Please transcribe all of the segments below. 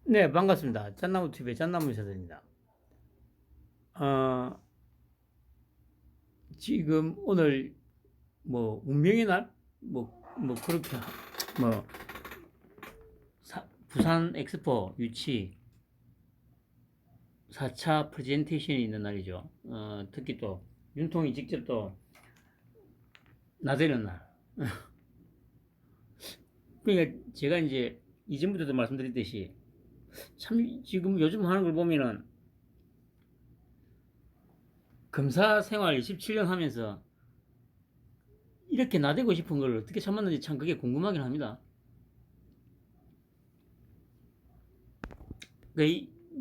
네, 반갑습니다. 짠나무 TV의 짠나무 의사입니다. 어, 지금 오늘 뭐 운명의 날, 뭐 그렇게 뭐 부산 엑스포 유치 4차 프레젠테이션이 있는 날이죠. 특히 또 윤통이 직접 또 나대는 날. 그러니까 제가 이제 이전부터도 말씀드렸듯이 참 지금 요즘 하는 걸 보면은 검사 생활 27년 하면서 이렇게 나대고 싶은 걸 어떻게 참았는지 참 그게 궁금하긴 합니다.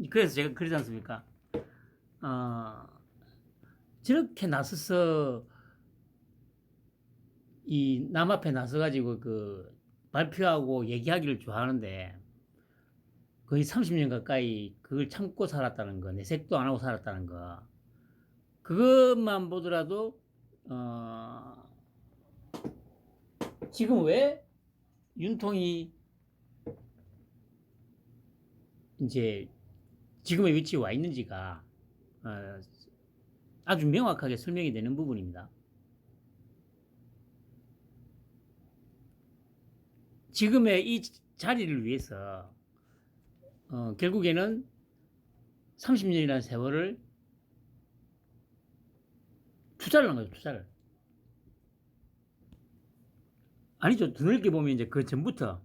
그래서 제가 그러지 않습니까? 어, 저렇게 나서서 이 남 앞에 나서가지고 그 발표하고 얘기하기를 좋아하는데 거의 30년 가까이 그걸 참고 살았다는 거, 내색도 안 하고 살았다는 거, 그것만 보더라도 지금 왜 윤통이 이제 지금의 위치에 와 있는지가 어, 아주 명확하게 설명이 되는 부분입니다. 지금의 이 자리를 위해서 결국에는 30년이라는 세월을 투자를 한 거죠, 투자를. 아니죠. 더 넓게 보면 이제 그 전부터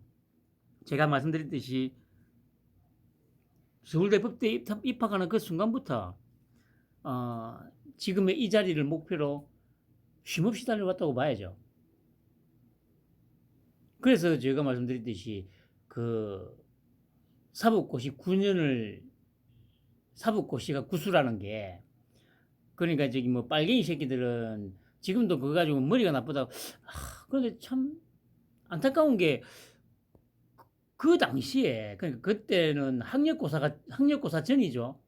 제가 말씀드렸듯이 서울대 법대에 입학하는 그 순간부터 어, 지금의 이 자리를 목표로 쉼없이 달려왔다고 봐야죠. 그래서 제가 말씀드렸듯이 그 사법고시 9년을 사법고시가 구수라는 게 그러니까 저기 뭐 빨갱이 새끼들은 지금도 그거 가지고 머리가 나쁘다고 그런데 참 안타까운 게 그 당시에 그러니까 그때는 학력고사 전이죠.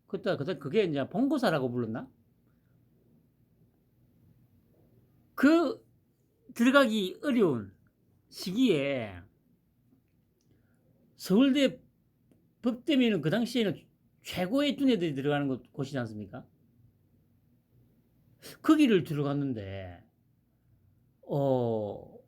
그때 그게 이제 본고사라고 불렀나? 그 들어가기 어려운 시기에 서울대 법대면은 그 당시에는 최고의 두뇌들이 들어가는 곳이지 않습니까? 거기를 들어갔는데 어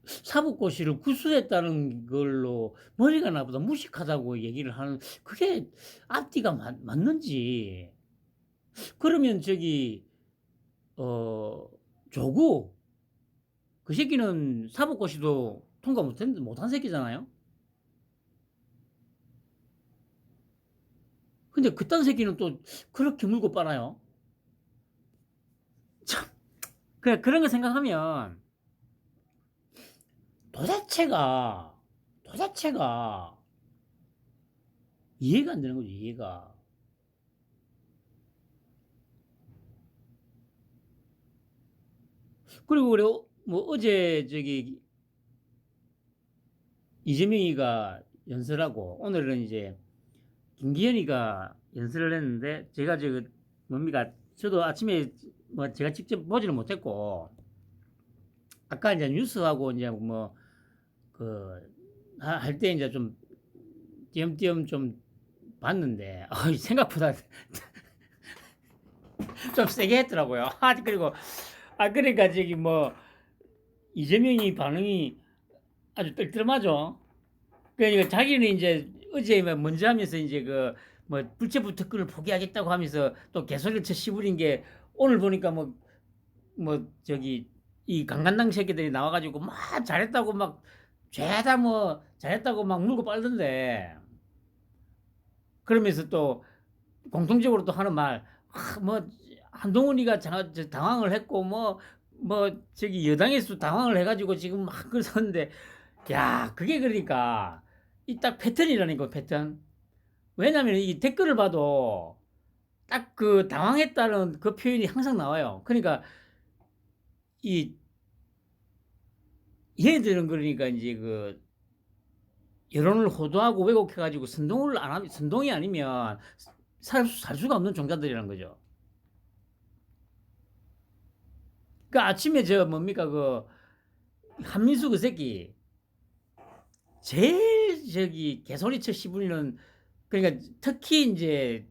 사법고시를 구수했다는 걸로 머리가 나보다 무식하다고 얘기를 하는 그게 앞뒤가 맞는지 그러면 저기 어 조구 그 새끼는 사법고시도 통과 못한 새끼잖아요. 근데 그딴 새끼는 또 그렇게 물고 빨아요. 참 그런 거 생각하면 도대체가 도대체가 이해가 안 되는 거죠. 이해가. 그리고 우리 뭐 어제 저기 이재명이가 연설하고 오늘은 이제 김기현이가 연설을 했는데 제가 저 뭡니까 저도 아침에 뭐 제가 직접 보지는 못했고 아까 이제 뉴스하고 이제 뭐 그 할 때 이제 좀 띄엄띄엄 좀 봤는데 생각보다 좀 세게 했더라고요. 그리고 그러니까 저기 뭐 이재명이 반응이 아주 뜰뜰하죠. 그러니까 자기는 이제 어제 먼저 하면서 이제 그 뭐 불체포 특권을 포기하겠다고 하면서 또 개소리를 쳐 씹으린 게 오늘 보니까 뭐 저기 이 강간당 새끼들이 나와가지고 막 잘했다고 막 죄다 뭐 잘했다고 막 물고 빨던데 그러면서 또 공통적으로 또 하는 말, 뭐 한동훈이가 당황을 했고 뭐 저기 여당에서 당황을 해가지고 지금 막 그러는데 야 그게 그러니까 이 딱 패턴이라니까 패턴. 왜냐면 이 댓글을 봐도 딱 그 당황했다는 그 표현이 항상 나와요. 그러니까 이 얘네들은 그러니까 이제 그 여론을 호도하고 왜곡해가지고 선동을 안 하면 선동이 아니면 살 수가 없는 종자들이라는 거죠. 그 아침에 저 뭡니까 그 한민수 그 새끼 제일 저기 개소리쳐 씹으리는, 그러니까 특히 이제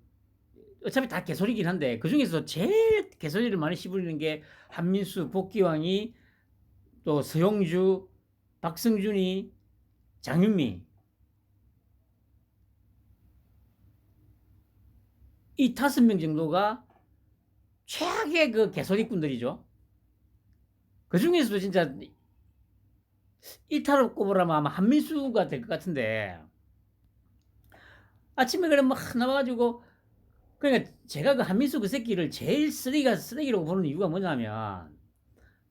어차피 다 개소리긴 한데 그 중에서 제일 개소리를 많이 씹으리는 게 한민수, 복귀왕이, 또 서용주, 박성준이, 장윤미, 이 5명 정도가 최악의 그 개소리꾼들이죠. 그 중에서도 진짜 1타로 꼽으라면 아마 한민수가 될 것 같은데, 아침에 그래 막 나와가지고, 그러니까 제가 그 한민수 그 새끼를 제일 쓰레기라고 보는 이유가 뭐냐면,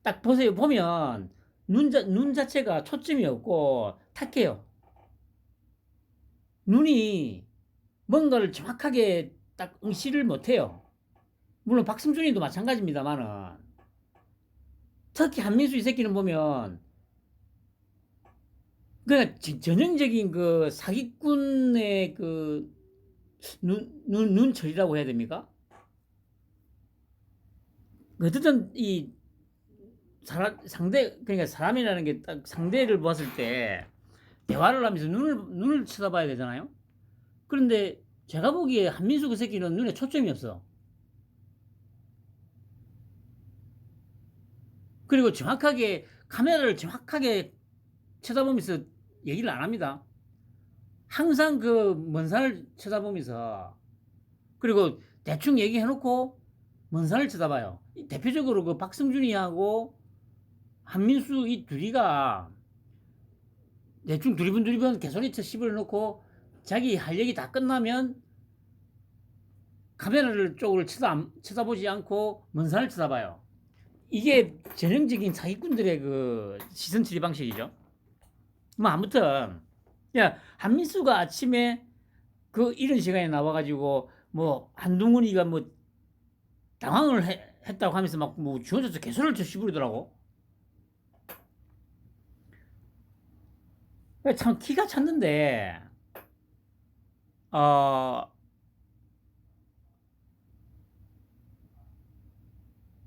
딱 보세요. 보면 눈 자체가 초점이 없고 탁해요. 눈이 뭔가를 정확하게 딱 응시를 못해요. 물론 박승준이도 마찬가지입니다만은, 특히 한민수 이 새끼는 보면 그냥 전형적인 그 사기꾼의 그 눈철이라고 해야 됩니까? 어쨌든 이 상대, 그러니까 사람이라는 게 딱 상대를 봤을 때 대화를 하면서 눈을 쳐다봐야 되잖아요. 그런데 제가 보기에 한민수 그 새끼는 눈에 초점이 없어. 그리고 정확하게 카메라를 정확하게 쳐다보면서 얘기를 안 합니다. 항상 그 먼 산을 쳐다보면서, 그리고 대충 얘기해놓고 먼 산을 쳐다봐요. 대표적으로 그 박성준이하고 한민수 이 둘이가 대충 두리번 개소리쳐 씹어놓고 자기 할 얘기 다 끝나면 카메라를 쪽을 쳐다보지 않고 먼 산을 쳐다봐요. 이게 전형적인 사기꾼들의 그 시선 처리 방식이죠. 뭐 아무튼, 야, 한민수가 아침에 그 이런 시간에 나와가지고 뭐 한동훈이가 뭐 당황을 했다고 하면서 막 뭐 주워져서 개소리를 쳐 씹으더라고. 참 키가 찼는데,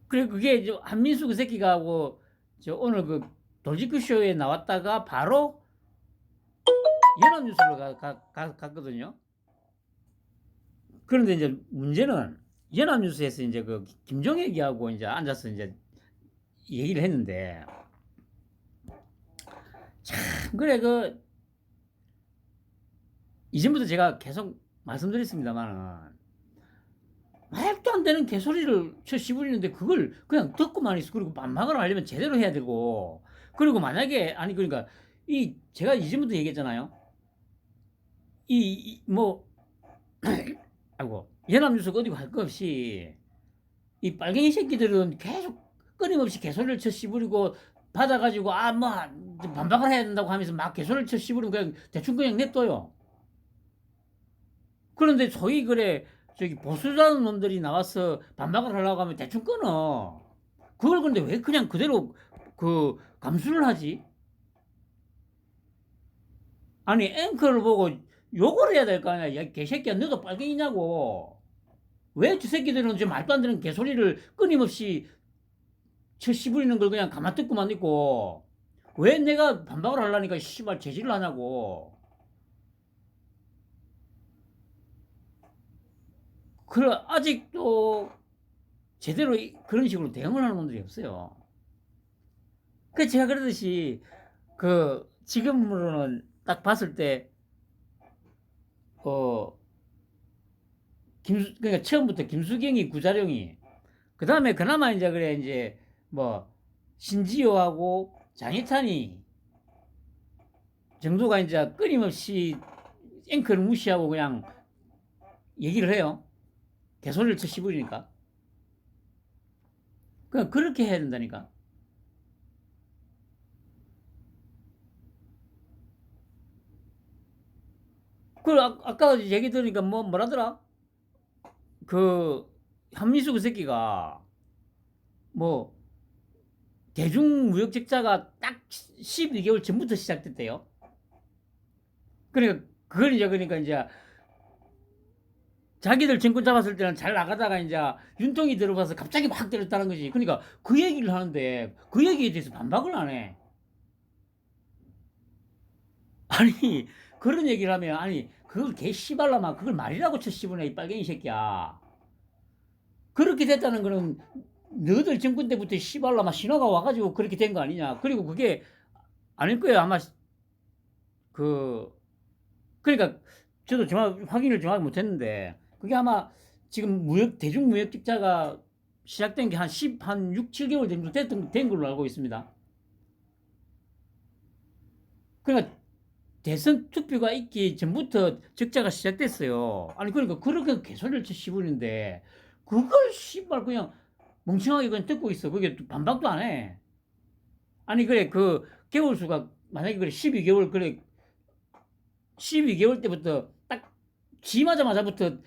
그래, 그게 한민수 그 새끼가 하고 저 오늘 그 돌직구 쇼에 나왔다가 바로 연합뉴스로 갔거든요. 그런데 이제 문제는 연합뉴스에서 이제 그 김종혁이하고 이제 앉아서 이제 얘기를 했는데, 참, 그래, 그, 이전부터 제가 계속 말씀드렸습니다만은, 말도 안 되는 개소리를 쳐 씹으리는데 그걸 그냥 듣고만 있어. 그리고 반박을 하려면 제대로 해야 되고, 그리고 만약에, 아니, 그러니까, 제가 이전부터 얘기했잖아요. 뭐, 아이고, 연합뉴스가 어디고 할 거 없이, 이 빨갱이 새끼들은 계속 끊임없이 개소리를 쳐 씹으리고, 받아가지고, 뭐, 반박을 해야 된다고 하면서 막 개소리를 쳐 씹으리고 그냥 대충 그냥 냅둬요. 그런데 소위 그래, 저기 보수라는 놈들이 나와서 반박을 하려고 하면 대충 끊어. 그걸 근데 왜 그냥 그대로 그 감수를 하지? 아니, 앵커를 보고 욕을 해야 될 거 아니야. 야, 개새끼야, 너도 빨갱이냐고. 왜 저 새끼들은 저 말도 안 되는 개소리를 끊임없이 쳐 씹으리는 걸 그냥 가만 듣고만 있고, 왜 내가 반박을 하려니까 씨발 제지를 하냐고. 그래, 아직도 제대로 그런 식으로 대응을 하는 놈들이 없어요. 그 제가 그러듯이 그 지금으로는 딱 봤을 때 그러니까 처음부터 김수경이, 구자룡이, 그 다음에 그나마 이제 그래 이제 뭐 신지효하고 장희찬이 정도가 이제 끊임없이 앵커를 무시하고 그냥 얘기를 해요. 개소리를 쳐 씹으니까. 그냥 그렇게 해야 된다니까. 그 아까 얘기 들으니까 뭐라더라? 그 한미수 그 새끼가 뭐 대중무역적자가 딱 12개월 전부터 시작됐대요. 그러니까 그걸 이제 그러니까 이제 자기들 정권 잡았을 때는 잘 나가다가 이제 윤통이 들어가서 갑자기 막 때렸다는 거지. 그러니까 그 얘기를 하는데 그 얘기에 대해서 반박을 안 해. 아니, 그런 얘기를 하면 아니 그걸 개 씨발라마 그걸 말이라고 쳐 씹으네 이 빨갱이 새끼야. 그렇게 됐다는 거는 너희들 정권 때부터 씨발라마 신호가 와가지고 그렇게 된 거 아니냐. 그리고 그게 아닐 거예요 아마. 그 그러니까 저도 확인을 정확히 못했는데 그게 아마 지금 대중무역직자가 시작된 게 한 6, 7개월 정도 된 걸로 알고 있습니다. 그러니까 대선 투표가 있기 전부터 적자가 시작됐어요. 아니 그러니까 그렇게 개소리를 쳐 씹으는데 그걸 씨발 그냥 멍청하게 그냥 듣고 있어. 그게 반박도 안 해. 아니 그래 그 개월 수가 만약에 그래 12개월 그래 12개월 때부터 딱 지마자마자부터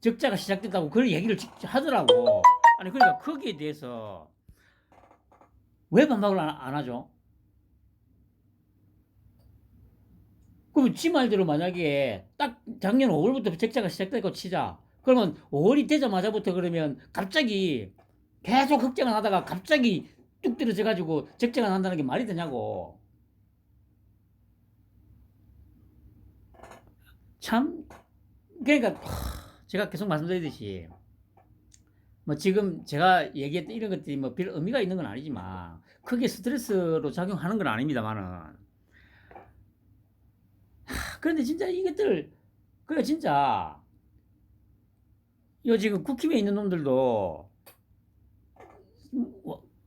적자가 시작됐다고 그런 얘기를 하더라고. 아니 그러니까 거기에 대해서 왜 반박을 안 하죠? 그럼 지 말대로 만약에 딱 작년 5월부터 적자가 시작됐고 치자. 그러면 5월이 되자마자부터 그러면 갑자기 계속 흑자가 나다가 갑자기 뚝 떨어져 가지고 적자가 난다는 게 말이 되냐고. 참 그러니까 제가 계속 말씀드리듯이 뭐 지금 제가 얘기했던 이런 것들이 뭐 별 의미가 있는 건 아니지만 크게 스트레스로 작용하는 건 아닙니다만은 그런데 진짜 이것들 그래 진짜 요 지금 국힘에 있는 놈들도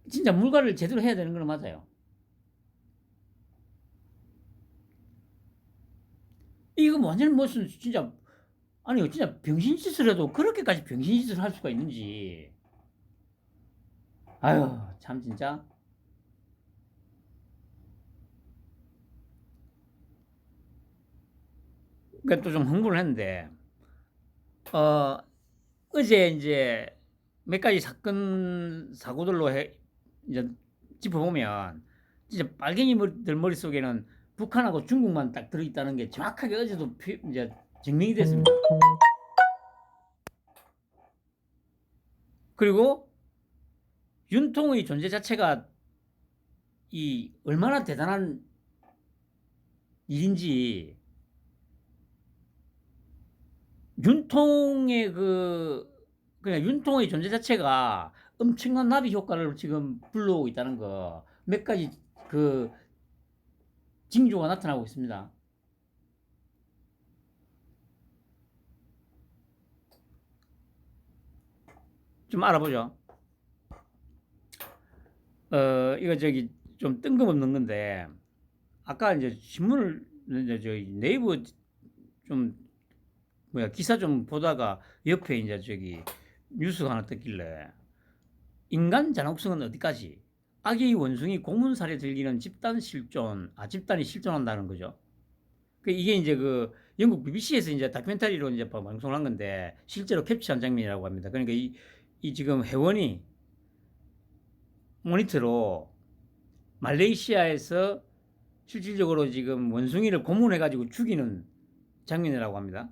진짜 물갈이를 제대로 해야 되는 건 맞아요. 이거 완전 무슨 진짜 아니 진짜 병신짓을 해도 그렇게까지 병신짓을 할 수가 있는지 아유 참 진짜 그러니까 또 좀 흥분을 했는데 어제 이제 몇 가지 사고들로 이제 짚어보면 진짜 빨갱이들 머릿속에는 북한하고 중국만 딱 들어있다는 게 정확하게 어제도 이제 증명이 됐습니다. 그리고 윤통의 존재 자체가 이 얼마나 대단한 일인지 윤통의 그냥 윤통의 존재 자체가 엄청난 나비 효과를 지금 불러오고 있다는 거 몇 가지 그 징조가 나타나고 있습니다. 좀 알아보죠. 이거 저기 좀 뜬금없는 건데 아까 이제 신문을 이제 저기 네이버 좀 기사 좀 보다가 옆에 이제 저기 뉴스가 하나 떴길래 인간 잔혹성은 어디까지? 아기 원숭이 고문살에 들기는 집단이 실존한다는 거죠. 이게 이제 그 영국 BBC에서 이제 다큐멘터리로 이제 방송을 한 건데 실제로 캡처한 장면이라고 합니다. 그러니까 이 지금 회원이 모니터로 말레이시아에서 실질적으로 지금 원숭이를 고문해가지고 죽이는 장면이라고 합니다.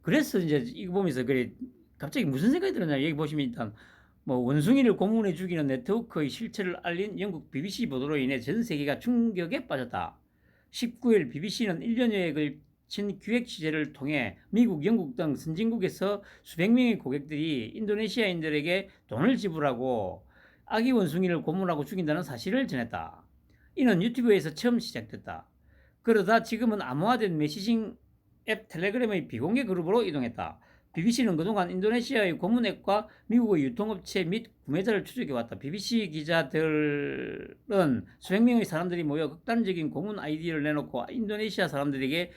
그래서 이제 이거 보면서 그래 갑자기 무슨 생각이 들었냐 여기 보시면 일단 뭐 원숭이를 고문해 죽이는 네트워크의 실체를 알린 영국 BBC 보도로 인해 전 세계가 충격에 빠졌다. 19일 BBC는 1년여에 걸친 기획 취재를 통해 미국, 영국 등 선진국에서 수백 명의 고객들이 인도네시아인들에게 돈을 지불하고 아기 원숭이를 고문하고 죽인다는 사실을 전했다. 이는 유튜브에서 처음 시작됐다. 그러다 지금은 암호화된 메시징 앱 텔레그램의 비공개 그룹으로 이동했다. BBC는 그동안 인도네시아의 고문 앱과 미국의 유통업체 및 구매자를 추적해왔다. BBC 기자들은 수백 명의 사람들이 모여 극단적인 고문 아이디어를 내놓고 인도네시아 사람들에게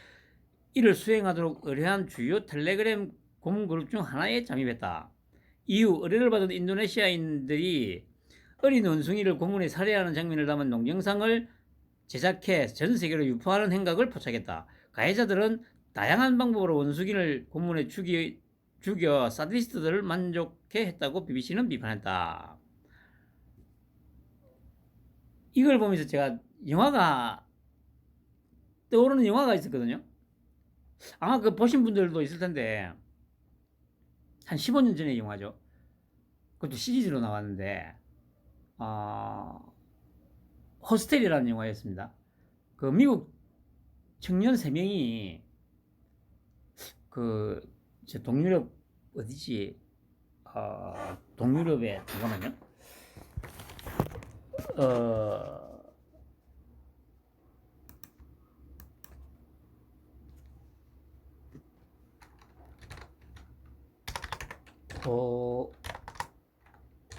이를 수행하도록 의뢰한 주요 텔레그램 고문 그룹 중 하나에 잠입했다. 이후 의뢰를 받은 인도네시아인들이 어린 원숭이를 고문해 살해하는 장면을 담은 동영상을 제작해 전 세계로 유포하는 행각을 포착했다. 가해자들은 다양한 방법으로 원숭이를 고문해 죽여 사디스트들을 만족해 했다고 BBC는 비판했다. 이걸 보면서 제가 영화가 떠오르는 영화가 있었거든요. 아마 그 보신 분들도 있을 텐데 한 15년 전의 영화죠. 그것도 시리즈로 나왔는데 호스텔이라는 영화였습니다. 그 미국 청년 3명이 그 동유럽 어디지? 동유럽에 잠깐만요. 어,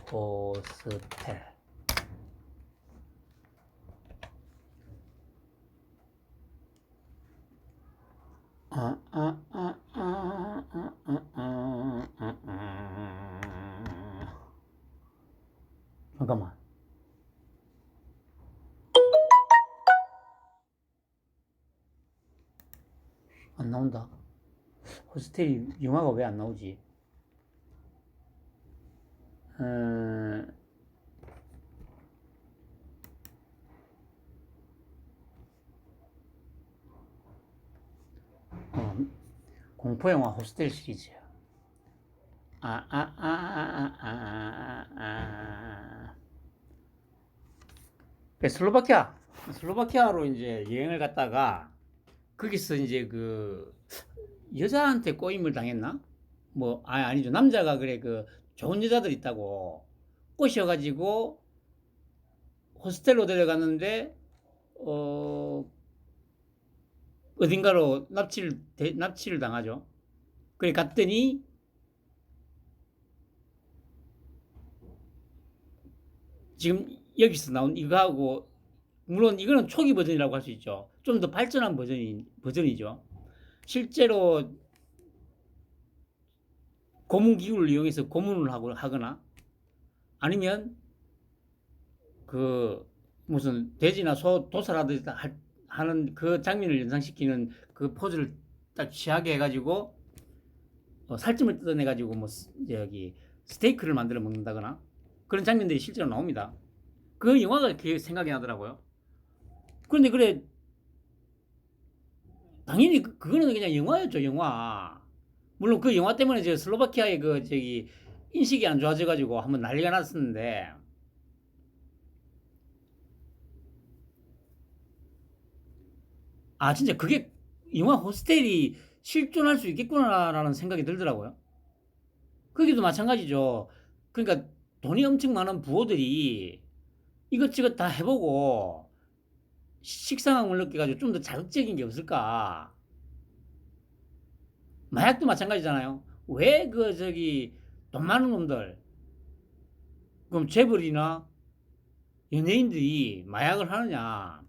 호스텔. 잠깐만. 안 나온다. 호스텔이 영화가 왜 안 나오지? 공포영화 호스텔 시리즈. 슬로바키아로 이제 여행을 갔다가 거기서 이제 그 여자한테 꼬임을 당했나? 뭐 아니죠. 남자가 그래 그 좋은 여자들 있다고 꼬셔가지고 호스텔로 데려갔는데 어딘가로 납치를 당하죠. 그래 갔더니 지금 여기서 나온 이거하고 물론 이거는 초기 버전이라고 할 수 있죠. 좀 더 발전한 버전이죠. 실제로 고문 기구를 이용해서 고문을 하거나 아니면 그 무슨 돼지나 소 도살하듯이 하는 그 장면을 연상시키는 그 포즈를 딱 취하게 해가지고 살점을 뜯어내가지고 뭐 여기 스테이크를 만들어 먹는다거나 그런 장면들이 실제로 나옵니다. 그 영화가 생각이 나더라고요. 그런데 그래 당연히 그거는 그냥 영화였죠, 영화. 물론 그 영화 때문에 저 슬로바키아의 그 저기 인식이 안 좋아져가지고 한번 난리가 났었는데 진짜 그게 영화 호스텔이 실존할 수 있겠구나라는 생각이 들더라고요. 거기도 마찬가지죠. 그러니까 돈이 엄청 많은 부호들이 이것저것 다 해보고 식상함을 느껴가지고 좀 더 자극적인 게 없을까. 마약도 마찬가지잖아요. 왜 그 저기 돈 많은 놈들, 그럼 재벌이나 연예인들이 마약을 하느냐.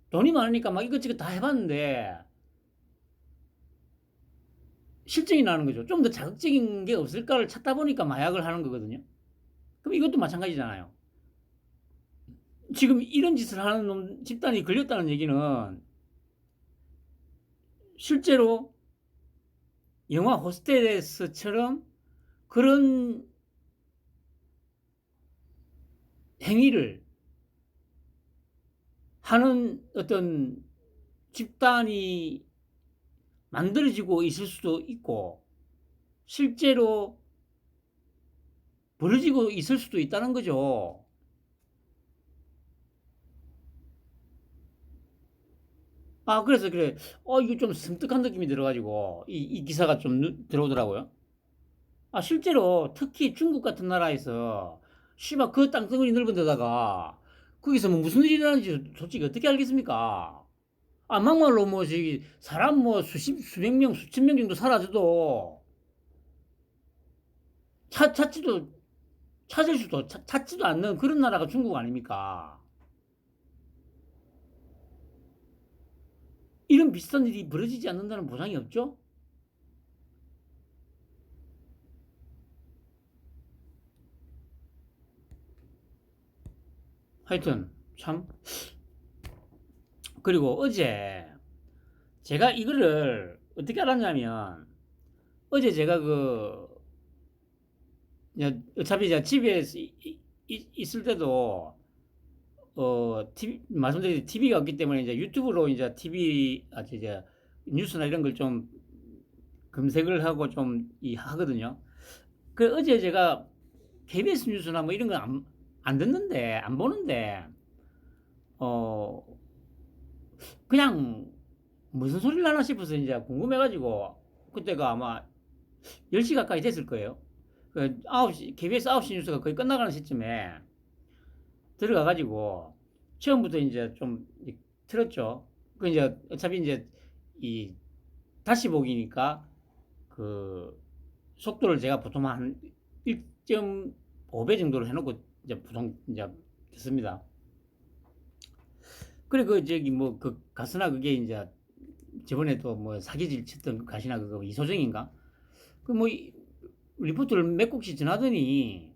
돈이 많으니까 막 이것저것 다 해봤는데 실증이 나는 거죠. 좀 더 자극적인 게 없을까를 찾다 보니까 마약을 하는 거거든요. 그럼 이것도 마찬가지잖아요. 지금 이런 짓을 하는 놈 집단이 걸렸다는 얘기는 실제로 영화 호스텔에서처럼 그런 행위를 하는 어떤 집단이 만들어지고 있을 수도 있고 실제로 벌어지고 있을 수도 있다는 거죠. 그래서 그래. 이거 좀 섬뜩한 느낌이 들어가지고 이 기사가 좀 들어오더라고요. 실제로 특히 중국 같은 나라에서 씨발 그 땅덩어리 넓은 데다가 거기서 뭐 무슨 일이 일어나는지 솔직히 어떻게 알겠습니까? 막말로 뭐 저기 사람 뭐 수백 명, 수천 명 정도 사라져도 찾지도 찾을 수도 찾지도 않는 그런 나라가 중국 아닙니까? 이런 비슷한 일이 벌어지지 않는다는 보장이 없죠? 하여튼 참. 그리고 어제 제가 이거를 어떻게 알았냐면 어제 제가 어차피 제가 집에 있을 때도 말씀드린 TV가 없기 때문에 이제 유튜브로 이제 이제 뉴스나 이런 걸 좀 검색을 하고 좀 하거든요. 그 어제 제가 KBS 뉴스나 뭐 이런 거 안 듣는데 안 보는데 어 그냥 무슨 소리를 하나 싶어서 이제 궁금해가지고 그때가 아마 10시 가까이 됐을 거예요. 그 9시, KBS 9시 뉴스가 거의 끝나가는 시점에 들어가가지고 처음부터 이제 좀 틀었죠. 그 이제 어차피 이제 이 다시 보기니까 그 속도를 제가 보통 한 1.5배 정도로 해놓고 이제 보통 이제 듣습니다. 그래 그 저기 뭐 그 가스나 그게 이제 저번에도 뭐 사기질 쳤던 그 가시나 그거 이소정인가 그 뭐 리포트를 몇 곡씩 전하더니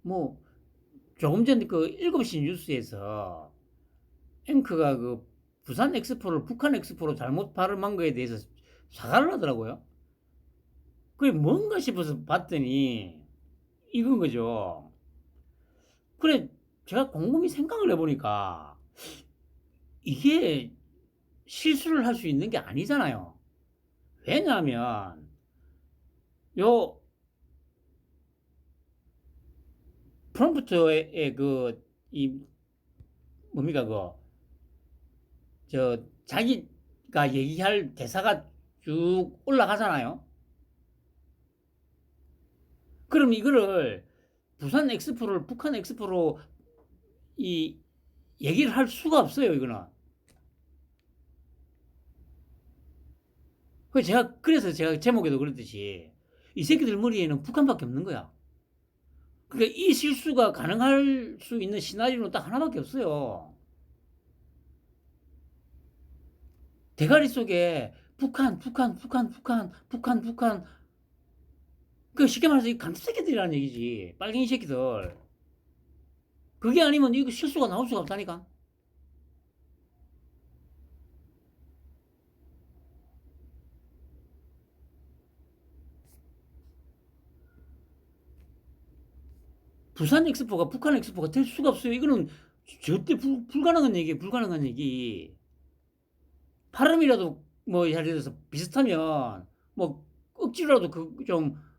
뭐 조금 전 그 7시 뉴스에서 앵커가 그 부산 엑스포를 북한 엑스포로 잘못 발음한 거에 대해서 사과를 하더라고요. 그게 뭔가 싶어서 봤더니 이건 거죠. 그래 제가 곰곰이 생각을 해보니까 이게 실수를 할 수 있는 게 아니잖아요. 왜냐하면 요 프롬프트의 그 이 뭡니까 저 자기가 얘기할 대사가 쭉 올라가잖아요. 그럼 이거를 부산 엑스포를 북한 엑스포로 이 얘기를 할 수가 없어요. 이거는. 그래서 제가 제목에도 그랬듯이 이 새끼들 머리에는 북한밖에 없는 거야. 그러니까 이 실수가 가능할 수 있는 시나리오는 딱 하나밖에 없어요. 대가리 속에 북한. 그 쉽게 말해서 이 간첩 새끼들이라는 얘기지. 빨갱이 새끼들. 그게 아니면 이거 실수가 나올 수가 없다니까. 부산 엑스포가 북한 엑스포가 될 수가 없어요. 이거는 절대 불가능한 얘기예요. 불가능한 얘기. 발음이라도 뭐 예를 들어서 비슷하면 뭐 억지로라도 그 좀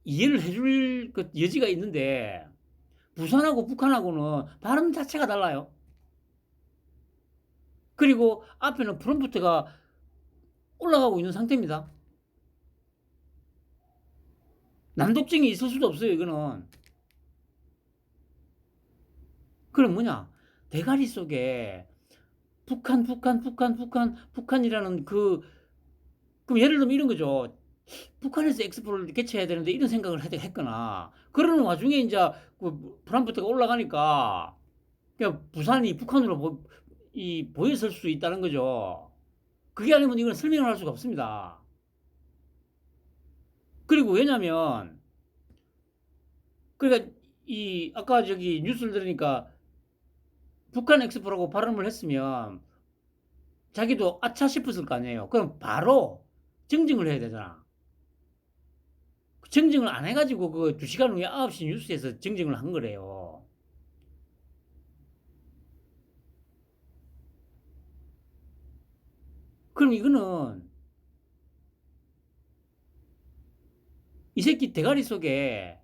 이해를 해줄 그 여지가 있는데 부산하고 북한하고는 발음 자체가 달라요. 그리고 앞에는 프롬프트가 올라가고 있는 상태입니다. 난독증이 있을 수도 없어요. 이거는. 그럼 뭐냐? 대가리 속에 북한이라는 그럼 예를 들면 이런 거죠. 북한에서 엑스포를 개최해야 되는데 이런 생각을 했거나 그러는 와중에 이제 그 프랑크푸르트가 올라가니까 그냥 부산이 북한으로 보였을 수 있다는 거죠. 그게 아니면 이건 설명을 할 수가 없습니다. 그리고 왜냐면 그러니까 이 아까 저기 뉴스를 들으니까 북한 엑스포라고 발음을 했으면 자기도 아차 싶었을 거 아니에요. 그럼 바로 정정을 해야 되잖아. 정정을 안 해가지고 그 2시간 후에 9시 뉴스에서 정정을 한 거래요. 그럼 이거는 이 새끼 대가리 속에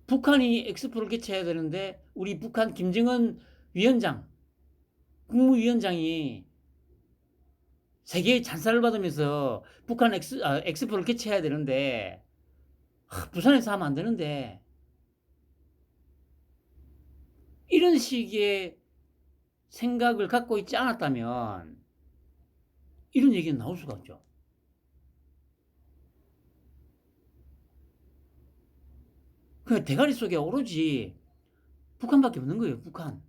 북한이 엑스포를 개최해야 되는데 우리 북한 김정은 위원장, 국무위원장이 세계의 찬사를 받으면서 북한 엑스포를 개최해야 되는데 부산에서 하면 안 되는데 이런 식의 생각을 갖고 있지 않았다면 이런 얘기는 나올 수가 없죠. 그 대가리 속에 오로지 북한밖에 없는 거예요. 북한.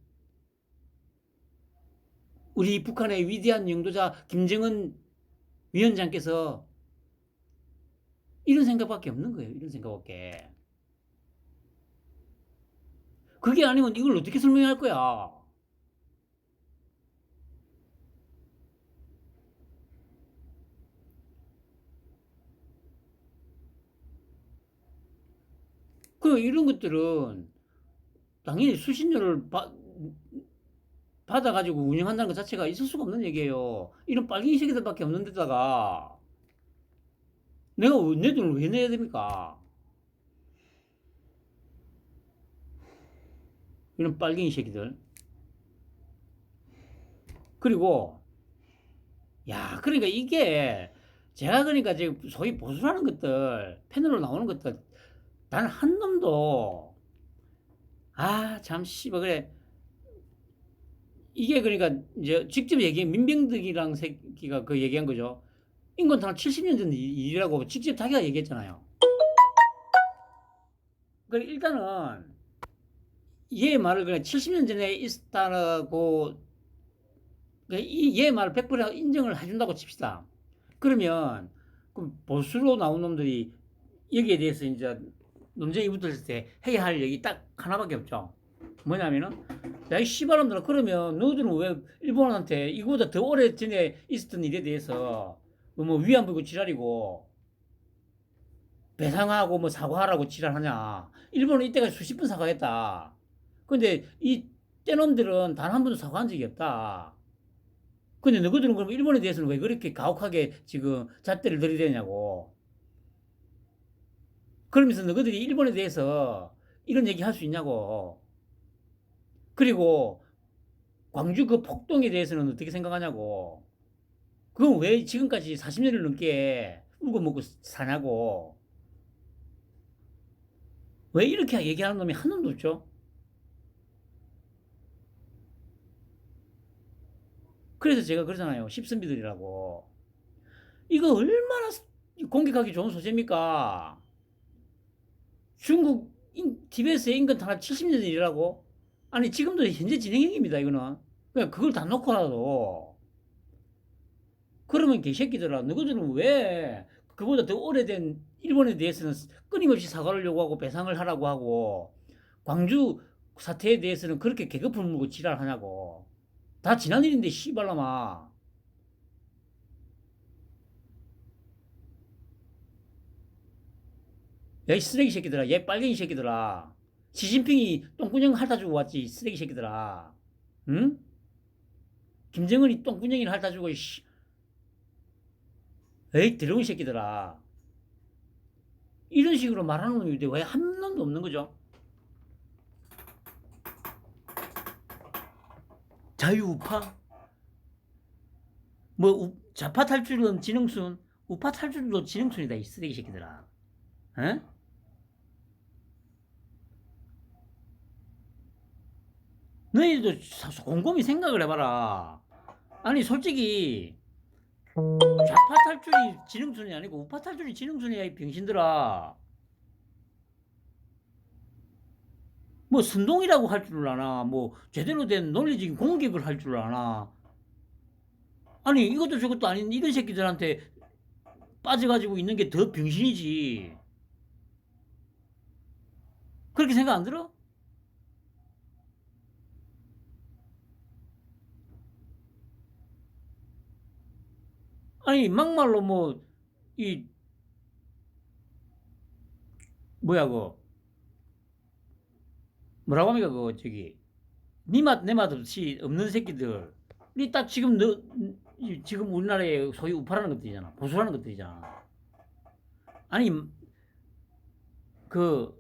우리 북한의 위대한 영도자 김정은 위원장께서 이런 생각밖에 없는 거예요. 이런 생각밖에. 그게 아니면 이걸 어떻게 설명할 거야? 그 이런 것들은 당연히 수신료를 받아가지고 운영한다는 것 자체가 있을 수가 없는 얘기예요. 이런 빨갱이 새끼들밖에 없는 데다가 내가 내 돈을 왜 내야 됩니까? 이런 빨갱이 새끼들. 그리고 야, 그러니까 이게 제가 그러니까 지금 소위 보수라는 것들 패널로 나오는 것들 단 한 놈도 참 씨발 그래 이게 그러니까 이제 직접 얘기해 민병득이랑 새끼가 그 얘기한 거죠. 인권 다 70년 전 일이라고 직접 자기가 얘기했잖아요. 그 일단은 얘 말을 그냥 70년 전에 있었다고 얘 말을 100% 인정을 해준다고 칩시다. 그러면 그 보수로 나온 놈들이 여기에 대해서 이제 논쟁이 붙었을 때 해야 할 얘기 딱 하나밖에 없죠. 뭐냐면은 야, 이 씨발놈들아, 그러면 너희들은 왜 일본한테 이거보다 더 오래 전에 있었던 일에 대해서 뭐 위안 부고 지랄이고 배상하고 뭐 사과하라고 지랄하냐. 일본은 이때까지 수십 번 사과했다. 근데 이 떼놈들은 단 한 번도 사과한 적이 없다. 근데 너희들은 그럼 일본에 대해서는 왜 그렇게 가혹하게 지금 잣대를 들이대냐고. 그러면서 너희들이 일본에 대해서 이런 얘기 할 수 있냐고. 그리고 광주 그 폭동에 대해서는 어떻게 생각하냐고. 그건 왜 지금까지 40년을 넘게 울고 먹고 사냐고. 왜 이렇게 얘기하는 놈이 한 놈도 없죠? 그래서 제가 그러잖아요. 십선비들이라고. 이거 얼마나 공격하기 좋은 소재입니까? 중국 티베트의 인권 탄압 70년 전이라고? 아니 지금도 현재 진행형입니다. 이거는. 그냥 그걸 다 놓고라도 그러면 개새끼들아, 너희들은 왜 그보다 더 오래된 일본에 대해서는 끊임없이 사과를 요구하고 배상을 하라고 하고 광주 사태에 대해서는 그렇게 계급을 물고 지랄하냐고. 다 지난 일인데 씨발라마. 야, 이 쓰레기 새끼들아, 얘 빨갱이 새끼들아. 시진핑이 똥구녕 핥아 주고 왔지, 쓰레기 새끼들아. 응? 김정은이 똥구녕이나 핥아 주고, 씨. 에이, 더러운 새끼들아. 이런 식으로 말하는 놈이 왜 한 놈도 없는 거죠? 자유우파? 뭐, 좌파 탈출은 진흥순, 우파 탈출도 진흥순이다, 이 쓰레기 새끼들아. 에? 너희도 곰곰이 생각을 해봐라. 아니, 솔직히, 좌파 탈출이 진흥순이 아니고 우파 탈출이 진흥순이야, 이 병신들아. 뭐 선동이라고 할 줄 아나, 뭐 제대로 된 논리적인 공격을 할 줄 아나. 아니 이것도 저것도 아닌 이런 새끼들한테 빠져가지고 있는 게 더 병신이지. 그렇게 생각 안 들어? 아니 막말로 뭐 이 뭐야 그 뭐라고 합니까 그 저기 니 맛 내 맛 없이 없는 새끼들이 딱 지금 너 지금 우리나라의 소위 우파라는 것들이잖아, 보수라는 것들이잖아. 아니 그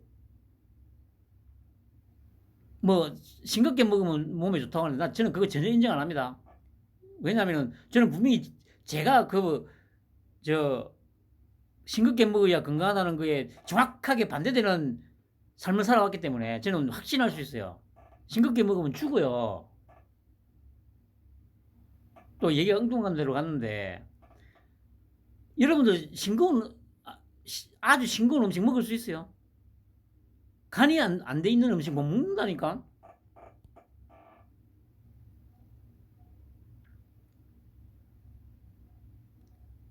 뭐 싱겁게 먹으면 몸에 좋다고 하는데 저는 그거 전혀 인정 안 합니다. 왜냐하면 저는 분명히 제가 그 저 싱겁게 먹어야 건강하다는 거에 정확하게 반대되는 삶을 살아왔기 때문에 저는 확신할 수 있어요. 싱겁게 먹으면 죽어요. 또 얘기가 엉뚱한 데로 갔는데 여러분들 싱거운 아주 싱거운 음식 먹을 수 있어요? 간이 안 돼 있는 음식 못 먹는다니까.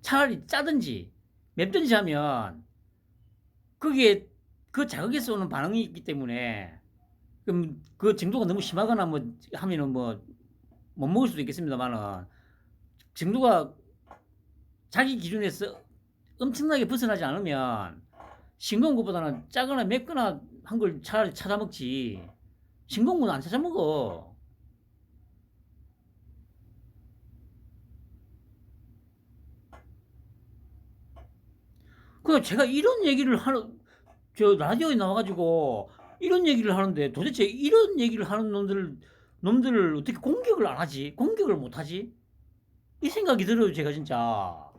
차라리 짜든지 맵든지 하면 그게 그 자극에서 오는 반응이 있기 때문에 그럼 그 정도가 너무 심하거나 뭐 하면은 뭐 못 먹을 수도 있겠습니다만은 정도가 자기 기준에서 엄청나게 벗어나지 않으면 싱거운 것보다는 짜거나 맵거나 한 걸 차라리 찾아 먹지. 싱거운 건 안 찾아 먹어. 그 제가 이런 얘기를 하는 저 라디오에 나와가지고 이런 얘기를 하는데 도대체 이런 얘기를 하는 놈들 놈들을 어떻게 공격을 안 하지? 공격을 못 하지? 이 생각이 들어요, 제가 진짜.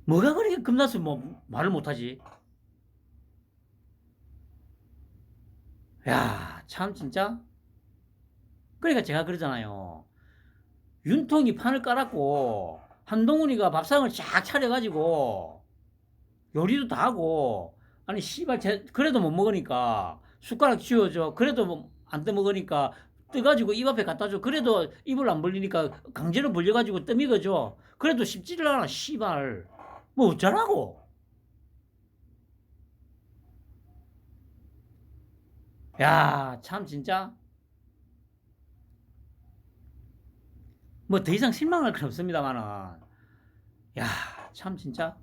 뭐가 그렇게 겁나서 뭐 말을 못 하지? 야, 참 진짜. 그러니까 제가 그러잖아요. 윤통이 판을 깔았고 한동훈이가 밥상을 쫙 차려가지고 요리도 다 하고 아니 씨발 그래도 못 먹으니까 숟가락 쥐어줘 그래도 안 떠먹으니까 떠가지고 입 앞에 갖다 줘 그래도 입을 안 벌리니까 강제로 벌려가지고 떠먹여줘 그래도 쉽지를 않아 씨발 뭐 어쩌라고. 야, 참 진짜 뭐 더 이상 실망할 건 없습니다만은 야, 참 진짜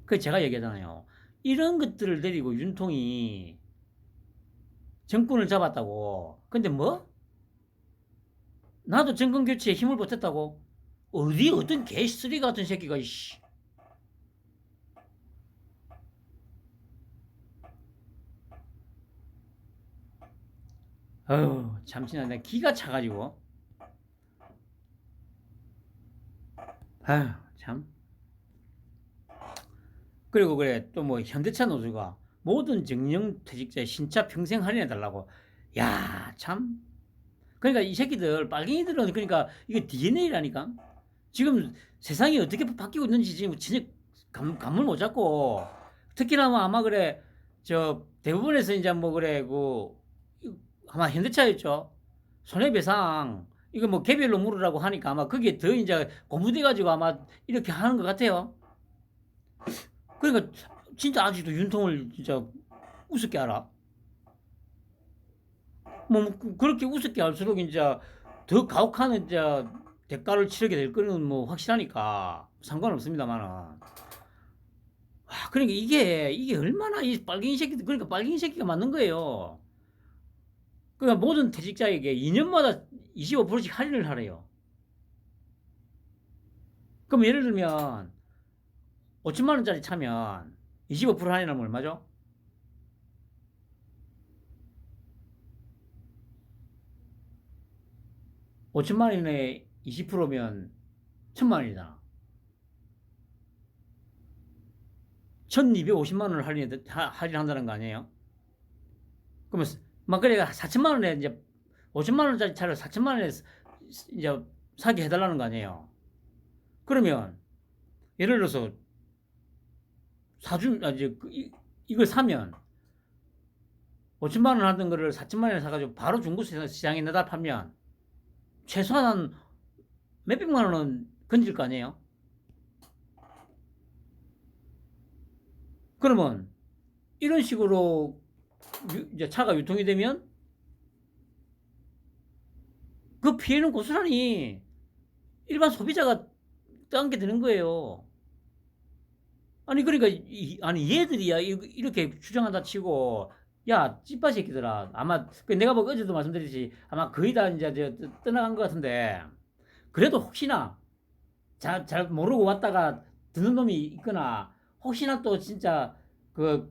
그 제가 얘기하잖아요. 이런 것들을 데리고 윤통이 정권을 잡았다고. 근데 뭐? 나도 정권 교체에 힘을 보탰다고? 어디 어떤 개쓰리 같은 새끼가 이씨. 어휴, 잠시나 내가 기가 차가지고. 아휴, 참. 그리고 그래 또 뭐 현대차 노조가 모든 정령 퇴직자의 신차 평생 할인해 달라고. 야, 참. 그러니까 이 새끼들 빨갱이들은 그러니까 이게 DNA라니까. 지금 세상이 어떻게 바뀌고 있는지 지금 진짜 감을 못 잡고 특히나 뭐 아마 그래 저 대부분에서 이제 뭐 그래 그 아마 현대차였죠. 손해배상 이거 뭐 개별로 물으라고 하니까 아마 그게 더 이제 고무돼 가지고 아마 이렇게 하는 것 같아요. 그러니까 진짜 아직도 윤통을 진짜 우습게 알아. 뭐 그렇게 우습게 할수록 이제 더 가혹한 이제 대가를 치르게 될 거는 뭐 확실하니까 상관없습니다만은. 와, 그러니까 이게 얼마나 이 빨갱이 새끼들 그러니까 빨갱이 새끼가 맞는 거예요. 그러니까 모든 퇴직자에게 2년마다 25%씩 할인을 하래요. 그럼 예를 들면 5천만 원짜리 차면 25% 할인하면 얼마죠? 5천만 원에 20%면 1천만 원이잖아. 1250만 원을 할인한다는 거 아니에요? 그러면 막 그래 4천만 원에 이제 5천만 원짜리 차를 4천만 원에 이제 사게 해달라는 거 아니에요? 그러면 예를 들어서 이제 이걸 사면 5천만 원 하던 거를 4천만 원에 사가지고 바로 중고 시장에 내다 팔면 최소한 몇백만 원은 건질 거 아니에요? 그러면 이런 식으로 이제 차가 유통이 되면 그 피해는 고스란히 일반 소비자가 떠안게 되는 거예요. 아니 그러니까 아니 얘들이야 이렇게 주장한다 치고 야 찌빠 새끼들아 아마 내가 뭐 어제도 말씀드렸지 아마 거의 다 이제 떠나간 것 같은데 그래도 혹시나 잘 모르고 왔다가 듣는 놈이 있거나 혹시나 또 진짜 그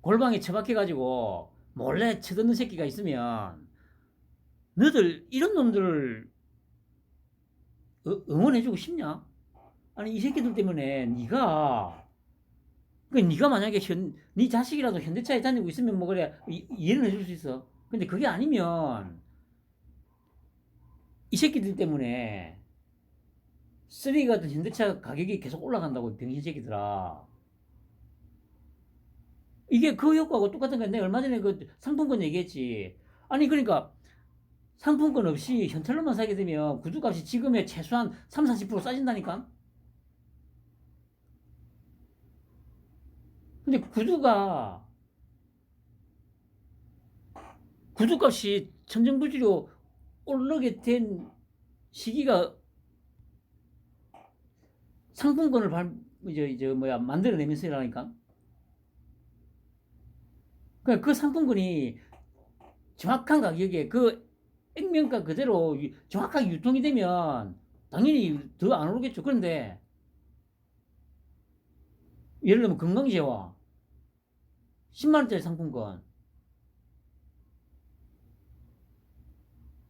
골방에 처박혀 가지고 몰래 쳐듣는 새끼가 있으면 너들 이런 놈들을 응원해주고 싶냐? 아니 이 새끼들 때문에 네가 만약에 네 자식이라도 현대차에 다니고 있으면 뭐 그래 이해는 해줄 수 있어. 근데 그게 아니면 이 새끼들 때문에 쓰레기 같은 현대차 가격이 계속 올라간다고 병신 새끼들아. 이게 그 효과하고 똑같은 거야. 내가 얼마 전에 그 상품권 얘기했지. 아니 그러니까 상품권 없이 현찰로만 사게 되면 구두값이 지금의 최소한 3, 40% 싸진다니까. 근데 구두값이 천정부지로 오르게 된 시기가 상품권을 이제 뭐야 만들어내면서라니까. 그러니까 그 상품권이 정확한 가격에 그 액면가 그대로 정확하게 유통이 되면 당연히 더 안 오르겠죠. 그런데 예를 들면 건강제와 10만 원짜리 상품권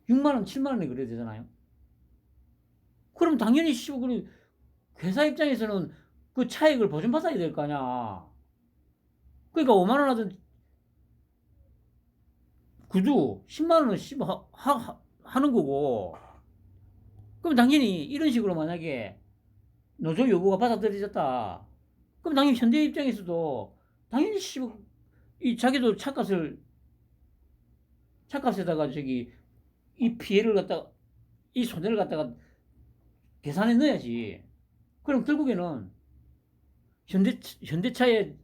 6만 원, 7만 원에 그래야 되잖아요. 그럼 당연히 그 회사 입장에서는 그 차익을 보전받아야 될 거 아니야. 그러니까 5만 원 하던 구두 10만 원은 하는 거고. 그럼 당연히 이런 식으로 만약에 노조 요구가 받아들여졌다. 그럼 당연히 현대 입장에서도 당연히 이 자기도 차값에다가 이 피해를 갖다가 이 손해를 갖다가 계산해 넣어야지. 그럼 결국에는 현대차에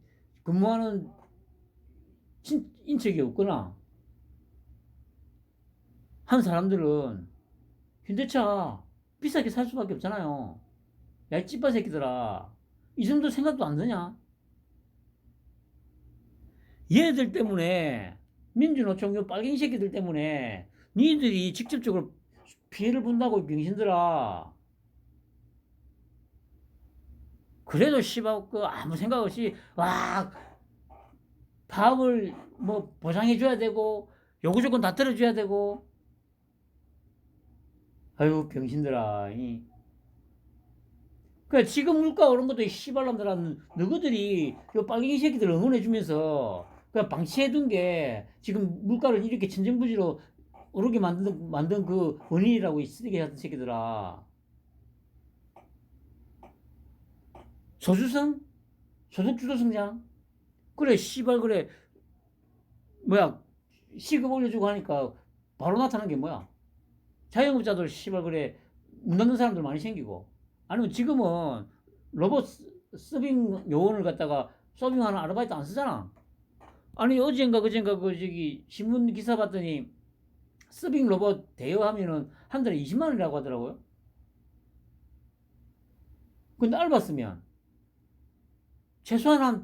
근무하는 인적이 없거나 한 사람들은 현대차 비싸게 살 수밖에 없잖아요. 야, 이 찌빠 새끼들아. 이 정도 생각도 안 드냐? 얘들 때문에, 민주노총 요 빨갱이 새끼들 때문에 니들이 직접적으로 피해를 본다고, 이 병신들아. 그래도 씨발 그 아무 생각 없이 와 파업을 뭐 보장해 줘야 되고 요구 조건 다 들어줘야 되고. 아유 병신들아. 그러니까 지금 물가 오른 것도 이 씨발놈들아, 너희들이 요 빨갱이 새끼들 응원해 주면서 그냥 방치해둔 게 지금 물가를 이렇게 천정부지로 오르게 만든 그 원인이라고, 이 쓰레기 같은 새끼들아. 소주성? 소득주도 성장? 그래 씨발. 그래 뭐야, 시급 올려주고 하니까 바로 나타난 게 뭐야? 자영업자들 씨발 그래 문 닫는 사람들 많이 생기고. 아니면 지금은 로봇 서빙 요원을 갖다가 서빙하는 아르바이트 안 쓰잖아. 아니 어젠가 그젠가 그 신문 기사 봤더니 서빙 로봇 대여하면은 한 달에 20만 원이라고 하더라고요. 근데 알바 쓰면 최소한 한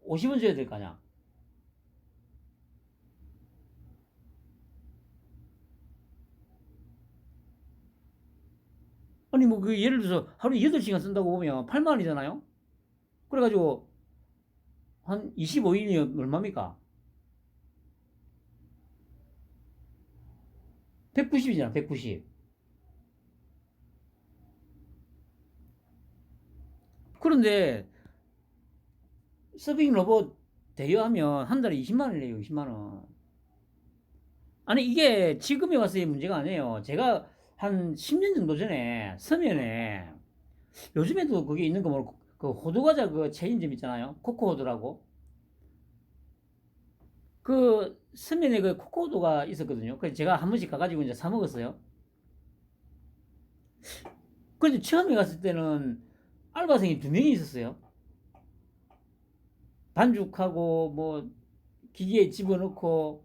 50원 줘야 될 거 아니야. 아니 뭐 그 예를 들어서 하루에 8시간 쓴다고 보면 8만 원이잖아요. 그래가지고 한 25일이면 얼마입니까? 190이잖아, 190. 그런데 서빙 로봇 대여하면 한 달에 20만 원이래요, 20만 원. 아니 이게 지금에 와서의 문제가 아니에요. 제가 한 10년 정도 전에 서면에, 요즘에도 그게 있는 거 모르고, 그 호두과자 그 체인점 있잖아요. 코코호두라고. 그 서면에 그 코코호두가 있었거든요. 그래서 제가 한 번씩 가가지고 이제 사 먹었어요. 그런데 처음에 갔을 때는 알바생이 2명이 있었어요. 반죽하고 뭐 기계에 집어넣고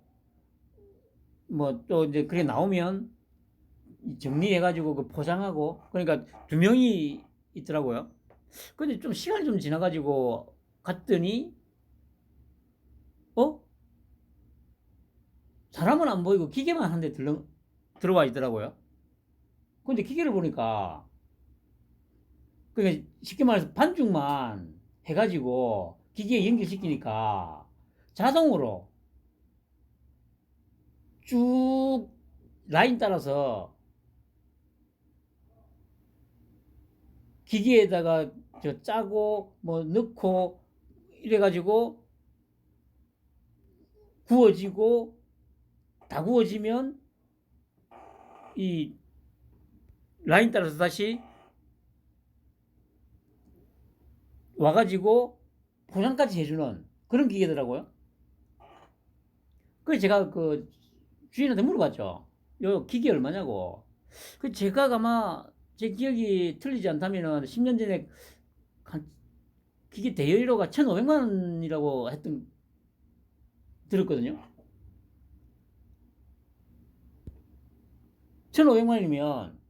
뭐 또 이제 그게 나오면 정리해가지고 그 포장하고. 그러니까 2명이 있더라고요. 근데 좀 시간이 좀 지나가지고 갔더니 어? 사람은 안 보이고 기계만 한 대 들어와 있더라고요. 근데 기계를 보니까, 그러니까 쉽게 말해서 반죽만 해가지고 기계에 연결시키니까 자동으로 쭉 라인 따라서 기계에다가 짜고 뭐 넣고 이래가지고 구워지고, 다 구워지면 이 라인 따라서 다시 와가지고 포장까지 해주는 그런 기계더라고요. 그래서 제가 그 주인한테 물어봤죠. 요 기계 얼마냐고. 그 제가 아마 제 기억이 틀리지 않다면은 10년 전에 한 기계 대여료가 1,500만 원이라고 들었거든요. 1,500만 원이면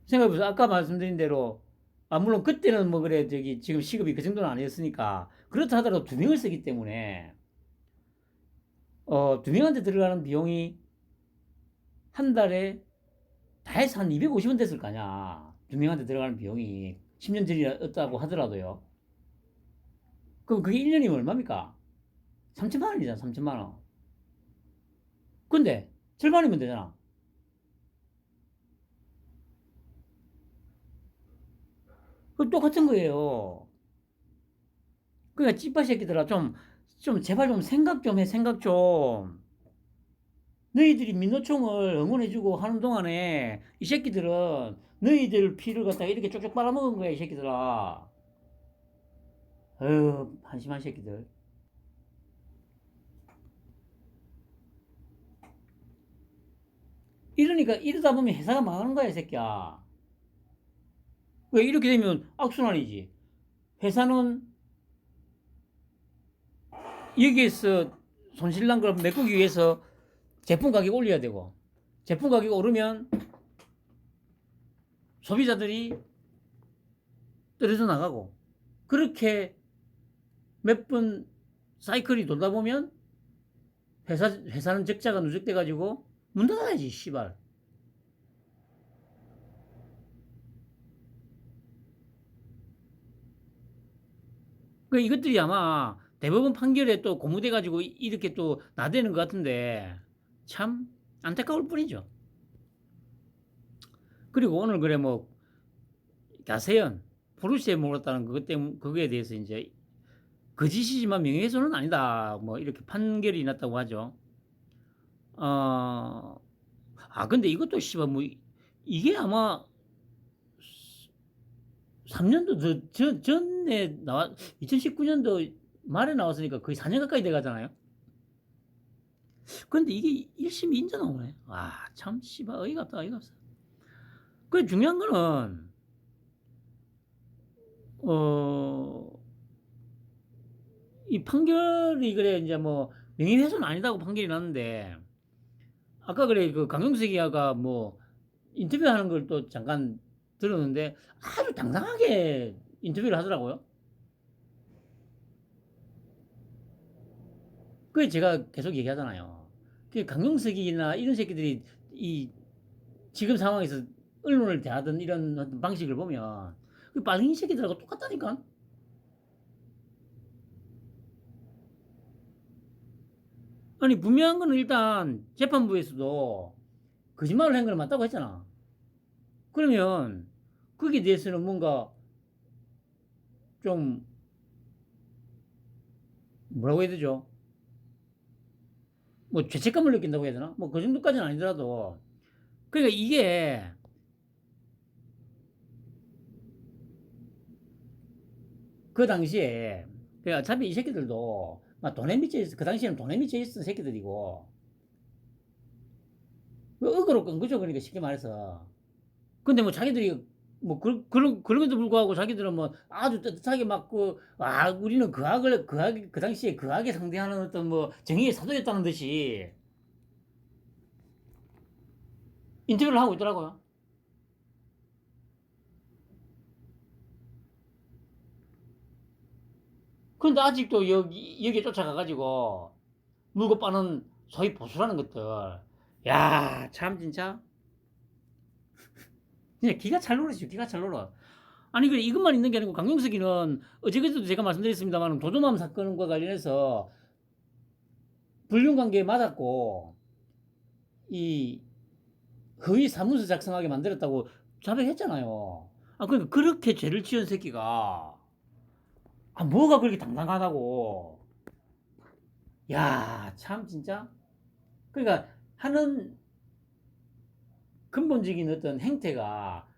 생각해보세요. 아까 말씀드린 대로, 물론 그때는 뭐 그래 지금 시급이 그 정도는 아니었으니까. 그렇다 하더라도 2명을 쓰기 때문에 2명한테 들어가는 비용이 한 달에 다 해서 한 250원 됐을 거 아니야. 2명한테 들어가는 비용이. 10년 들였다고 하더라도요. 그럼 그게 1년이면 얼마입니까? 3천만 원이잖아, 3천만 원. 근데 절반이면 되잖아. 그 똑같은 거예요. 그러니까 찌빠 새끼들아, 좀 제발 좀 생각 좀 해, 생각 좀. 너희들이 민노총을 응원해주고 하는 동안에 이 새끼들은 너희들 피를 갖다가 이렇게 쪽쪽 빨아먹은 거야, 이 새끼들아. 어휴, 한심한 새끼들. 이러니까 이러다 보면 회사가 망하는 거야, 이 새끼야. 왜 이렇게 되면 악순환이지. 회사는 여기에서 손실난 걸 메꾸기 위해서 제품 가격 올려야 되고, 제품 가격 오르면 소비자들이 떨어져 나가고, 그렇게 몇 번 사이클이 돌다 보면 회사는 적자가 누적돼 가지고 문 닫아야지, 씨발. 그 이것들이 아마 대법원 판결에 또 고무돼 가지고 이렇게 또 나대는 것 같은데 참 안타까울 뿐이죠. 그리고 오늘 그래 뭐 가세연 포르쉐에 몰았다는 그것 때문에 그거에 대해서 이제 거짓이지만 명예훼손은 아니다. 뭐 이렇게 판결이 났다고 하죠. 어, 근데 이것도 씨발 뭐 이게 아마 3년도 전에 2019년도 말에 나왔으니까 거의 4년 가까이 돼 가잖아요. 근데 이게 1심 인정 나오네. 참 씨발 어이가 없다, 어이가 없어. 그 중요한 거는 어, 이 판결이 그래 이제 뭐 명예훼손 아니다고 판결이 났는데 아까 그래 그 강용석이가 뭐 인터뷰하는 걸 또 잠깐 들었는데 아주 당당하게 인터뷰를 하더라고요. 그게 제가 계속 얘기하잖아요. 그 강용석이나 이런 새끼들이 이 지금 상황에서 언론을 대하던 이런 어떤 방식을 보면 그 빨갱이 새끼들하고 똑같다니까. 아니 분명한 거는 일단 재판부에서도 거짓말을 한 건 맞다고 했잖아. 그러면 거기에 대해서는 뭔가 좀 뭐라고 해야 되죠? 뭐 죄책감을 느낀다고 해야 되나? 뭐 그 정도까지는 아니더라도 그러니까 이게 그 당시에 그러니까 어차피 이 새끼들도 막 돈에 미쳐 있어 그 당시에는 돈에 미쳐 있었던 새끼들이고 그 억으로 끈 거죠. 그러니까 쉽게 말해서 근데 뭐 자기들이 뭐 그럼에도 불구하고 자기들은 뭐 아주 떳떳하게 막 우리는 그 당시에 그악에 상대하는 어떤 뭐 정의의 사도였다는 듯이 인터뷰를 하고 있더라고요. 그런데 아직도 여기에 쫓아가가지고 물고 빠는 소위 보수라는 것들. 야, 참, 진짜. 그냥 기가 찰 노릇이죠, 기가 찰 노릇. 아니, 그래, 이것만 있는 게 아니고, 강용석이는 어제그제도 제가 말씀드렸습니다만, 도조맘 사건과 관련해서 불륜 관계에 맞았고, 이 허위 사무소 작성하게 만들었다고 자백했잖아요. 그러니까 그렇게 죄를 지은 새끼가, 뭐가 그렇게 당당하다고. 야, 참, 진짜. 그러니까 하는 근본적인 어떤 행태가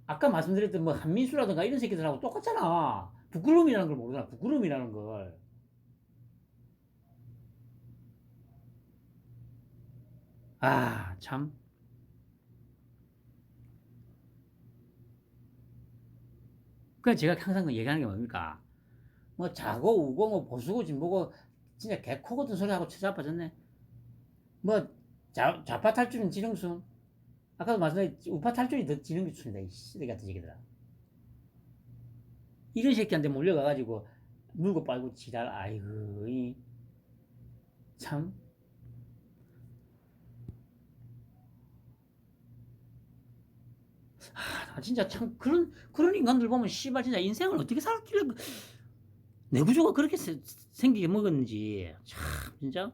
아까 말씀드렸던 뭐 한민수라든가 이런 새끼들하고 똑같잖아. 부끄러움이라는 걸 모르잖아. 부끄러움이라는 걸. 참. 그냥 제가 항상 얘기하는 게 뭡니까? 뭐 자고 우고 뭐 보수고 진보고 진짜 개코 같은 소리 하고 쳐자빠졌네. 뭐 좌파 탈주는 지능순. 아까도 말씀드린 우파 탈주이 더 지능순이다. 이 쓰레기 같은 새끼들아. 이런 새끼한테 몰려가가지고 물고 빨고 지랄. 아이고 참. 진짜 참 그런 인간들 보면 씨발 진짜 인생을 어떻게 살길래 내 구조가 그렇게 생기게 먹었는지 참 진짜.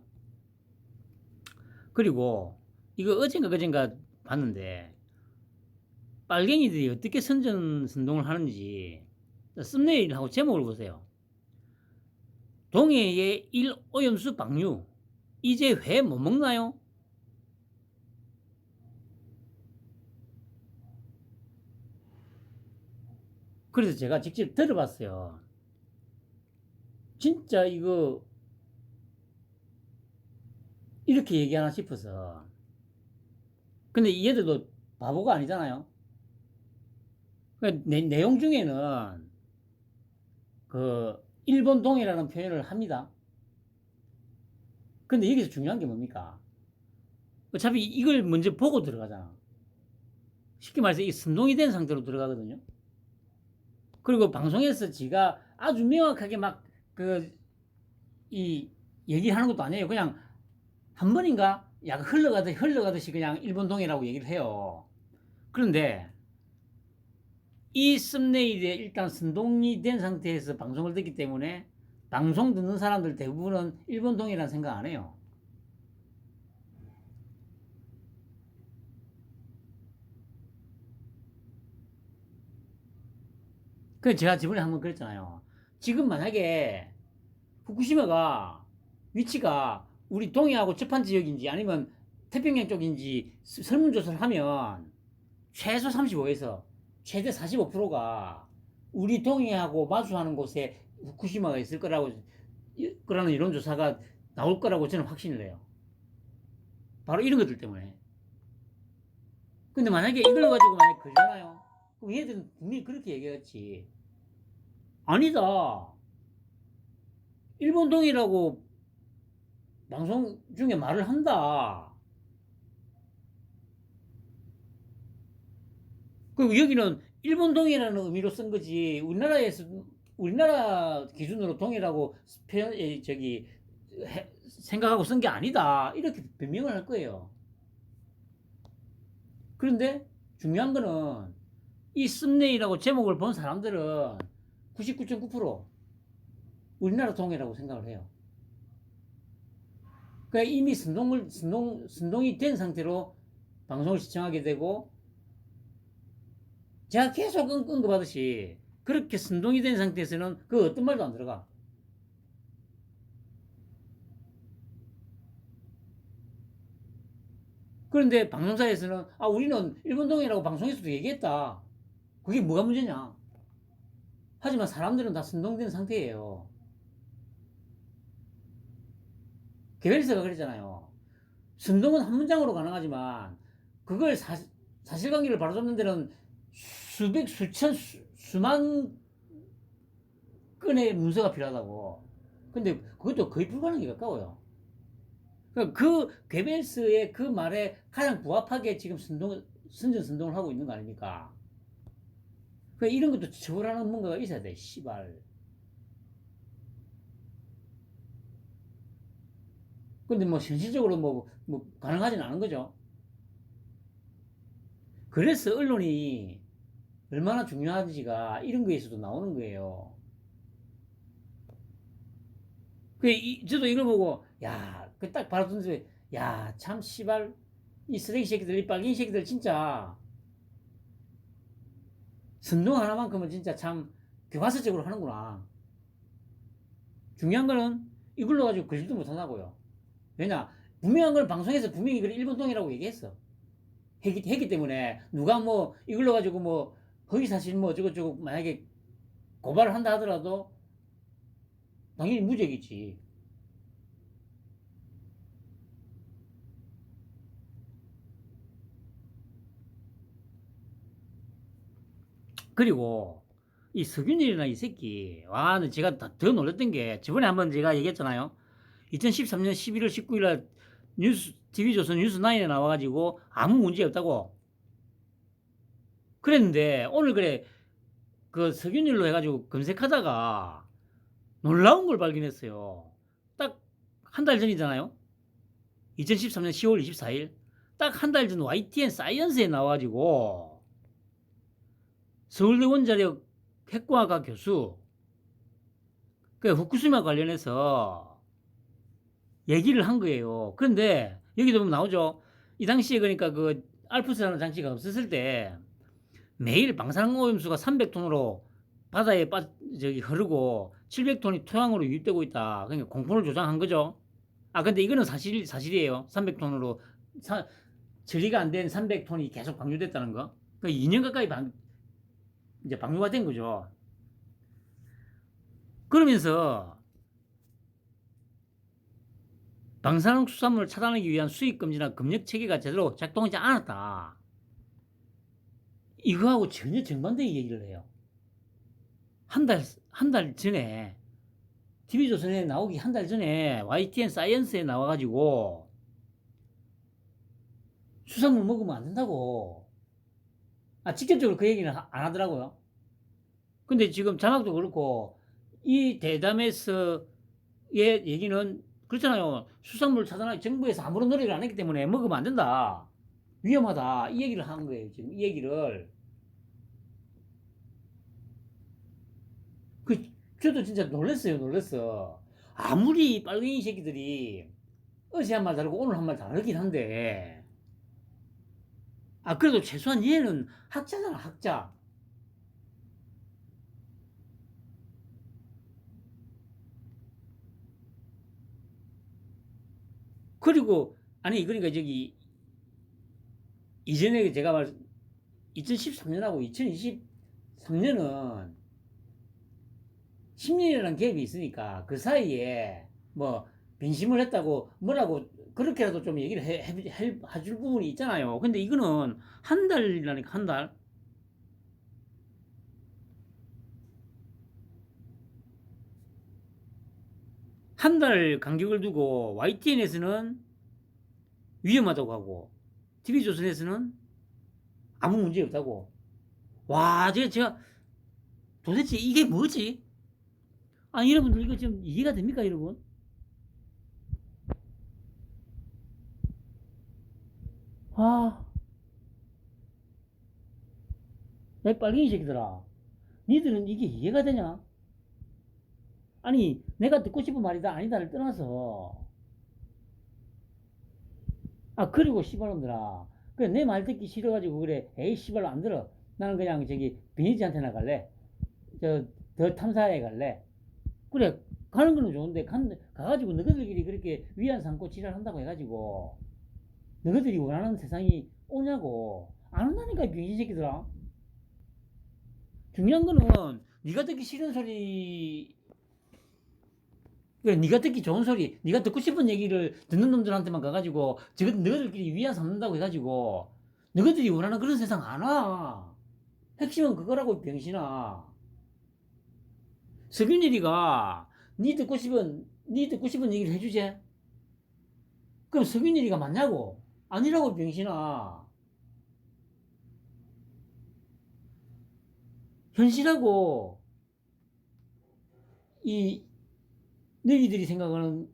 그리고 이거 어젠가 그젠가 봤는데 빨갱이들이 어떻게 선전선동을 하는지 썸네일하고 제목을 보세요. 동해의 1오염수 방류 이제 회 못 먹나요? 그래서 제가 직접 들어봤어요. 진짜 이거 이렇게 얘기하나 싶어서. 근데 얘들도 바보가 아니잖아요. 내용 중에는 그 일본 동해라는 표현을 합니다. 근데 여기서 중요한 게 뭡니까? 어차피 이걸 먼저 보고 들어가잖아. 쉽게 말해서 이 선동이 된 상태로 들어가거든요. 그리고 방송에서 지가 아주 명확하게 막 이 얘기하는 것도 아니에요. 그냥 한 번인가 약 흘러가듯이 그냥 일본 동해라고 얘기를 해요. 그런데 이 썸네일에 일단 선동이 된 상태에서 방송을 듣기 때문에 방송 듣는 사람들 대부분은 일본 동해라는 생각 안 해요. 그래서 제가 저번에 한번 그랬잖아요. 지금 만약에 후쿠시마가 위치가 우리 동해하고 접한 지역인지 아니면 태평양 쪽인지 설문조사를 하면 최소 35에서 최대 45%가 우리 동해하고 마주하는 곳에 후쿠시마가 있을 거라는 이론조사가 나올 거라고 저는 확신을 해요. 바로 이런 것들 때문에. 근데 만약에 이걸 가지고 만약에 걸잖아요. 그럼 얘들은 분명히 그렇게 얘기했지. 아니다. 일본 동이라고 방송 중에 말을 한다. 그리고 여기는 일본 동이라는 의미로 쓴 거지. 우리나라 기준으로 동이라고 표현, 생각하고 쓴 게 아니다. 이렇게 변명을 할 거예요. 그런데 중요한 거는 이 썸네일하고 제목을 본 사람들은 99.9% 우리나라 동해라고 생각을 해요. 그러니까 이미 선동이 된 상태로 방송을 시청하게 되고, 제가 계속 언급하듯이 그렇게 선동이 된 상태에서는 그 어떤 말도 안 들어가. 그런데 방송사에서는 우리는 일본 동해라고 방송에서도 얘기했다. 그게 뭐가 문제냐? 하지만 사람들은 다 선동된 상태예요. 개별서가 그랬잖아요. 선동은 한 문장으로 가능하지만 그걸 사실관계를 바로잡는 데는 수백, 수천, 수만 건의 문서가 필요하다고. 근데 그것도 거의 불가능에 가까워요. 그러니까 그 괴벨스의 그 말에 가장 부합하게 지금 선전선동을 하고 있는 거 아닙니까? 그러니까 이런 것도 처벌하는 뭔가가 있어야 돼, 씨발. 근데 뭐 현실적으로 뭐 가능하진 않은 거죠. 그래서 언론이 얼마나 중요한지가 이런 거에서도 나오는 거예요. 저도 이걸 보고, 야, 그 딱 바로 던져, 야, 참, 씨발, 이 쓰레기 새끼들, 이 빨갱이 새끼들, 진짜, 선동 하나만큼은 진짜 참, 교과서적으로 하는구나. 중요한 거는 이걸로 가지고 걸지도 못한다고요. 왜냐, 분명한 걸 방송에서 분명히 그걸 일본동이라고 얘기했어. 했기 때문에, 누가 뭐, 이걸로 가지고 뭐, 허위사실 뭐, 어쩌고저쩌고, 만약에 고발을 한다 하더라도, 당연히 무죄겠지. 그리고 이 석윤일이나 이 새끼, 와, 제가 더 놀랐던 게 저번에 한번 제가 얘기했잖아요. 2013년 11월 19일 날 TV조선 뉴스9에 나와가지고 아무 문제 없다고 그랬는데, 오늘 그래 그 석윤일로 해가지고 검색하다가 놀라운 걸 발견했어요. 딱 한 달 전이잖아요. 2013년 10월 24일 딱 한 달 전 YTN 사이언스에 나와가지고 서울대 원자력 핵과학과 교수, 그 후쿠시마 관련해서 얘기를 한 거예요. 그런데 여기도 보면 나오죠. 이 당시에 그러니까 그 알프스라는 장치가 없었을 때 매일 방사능 오염수가 300톤으로 바다에 흐르고 700톤이 토양으로 유입되고 있다. 그러니까 공포를 조장한 거죠. 아, 근데 이거는 사실이에요. 300톤으로 처리가 안 된 300톤이 계속 방류됐다는 거. 그 2년 가까이 이제 방류가 된 거죠. 그러면서 방사능 수산물을 차단하기 위한 수입 금지나 검역 체계가 제대로 작동하지 않았다. 이거하고 전혀 정반대의 얘기를 해요. 한 달 전에 TV조선에 나오기 한 달 전에 YTN 사이언스에 나와가지고 수산물 먹으면 안 된다고. 직접적으로 그 얘기는 안 하더라고요. 근데 지금 자막도 그렇고 이 대담에서의 얘기는 그렇잖아요. 수산물 차단하기 정부에서 아무런 노력을 안 했기 때문에 먹으면 안 된다. 위험하다. 이 얘기를 하는 거예요. 지금 이 얘기를. 저도 진짜 놀랐어. 아무리 빨갱이 새끼들이 어제 한 말 다르고 오늘 한 말 다르긴 한데, 그래도 최소한 얘는 학자잖아, 학자. 그리고, 그러니까 이전에 제가 2013년하고 2023년은 10년이라는 갭이 있으니까 그 사이에 뭐 변심을 했다고 뭐라고 그렇게라도 좀 얘기를 해줄 부분이 있잖아요. 근데 이거는 한 달이라니까, 한 달. 한 달 간격을 두고 YTN에서는 위험하다고 하고 TV조선에서는 아무 문제 없다고. 와, 제가 도대체 이게 뭐지? 여러분들 이거 좀 이해가 됩니까, 여러분? 내 빨갱이 새끼들아. 니들은 이게 이해가 되냐? 내가 듣고 싶은 말이다 아니다를 떠나서 그리고 씨발놈들아, 그래 내 말 듣기 싫어가지고 그래, 에이 씨발로 안 들어. 나는 그냥 비니지한테나 갈래. 더 탐사해 갈래. 그래, 가는 거는 좋은데 가가지고 너희들끼리 그렇게 위안 삼고 지랄한다고 해가지고 너희들이 원하는 세상이 오냐고. 안 온다니까, 이 병신 새끼들아. 중요한 거는 네가 듣기 싫은 소리, 그래, 네가 듣기 좋은 소리, 네가 듣고 싶은 얘기를 듣는 놈들한테만 가가지고 너희들끼리 위안 삼는다고 해가지고 너희들이 원하는 그런 세상 안 와. 핵심은 그거라고, 병신아. 석윤일이가 네 듣고 싶은 얘기를 해주지. 그럼 석윤일이가 맞냐고? 아니라고, 병신아. 현실하고 이 너희들이 생각하는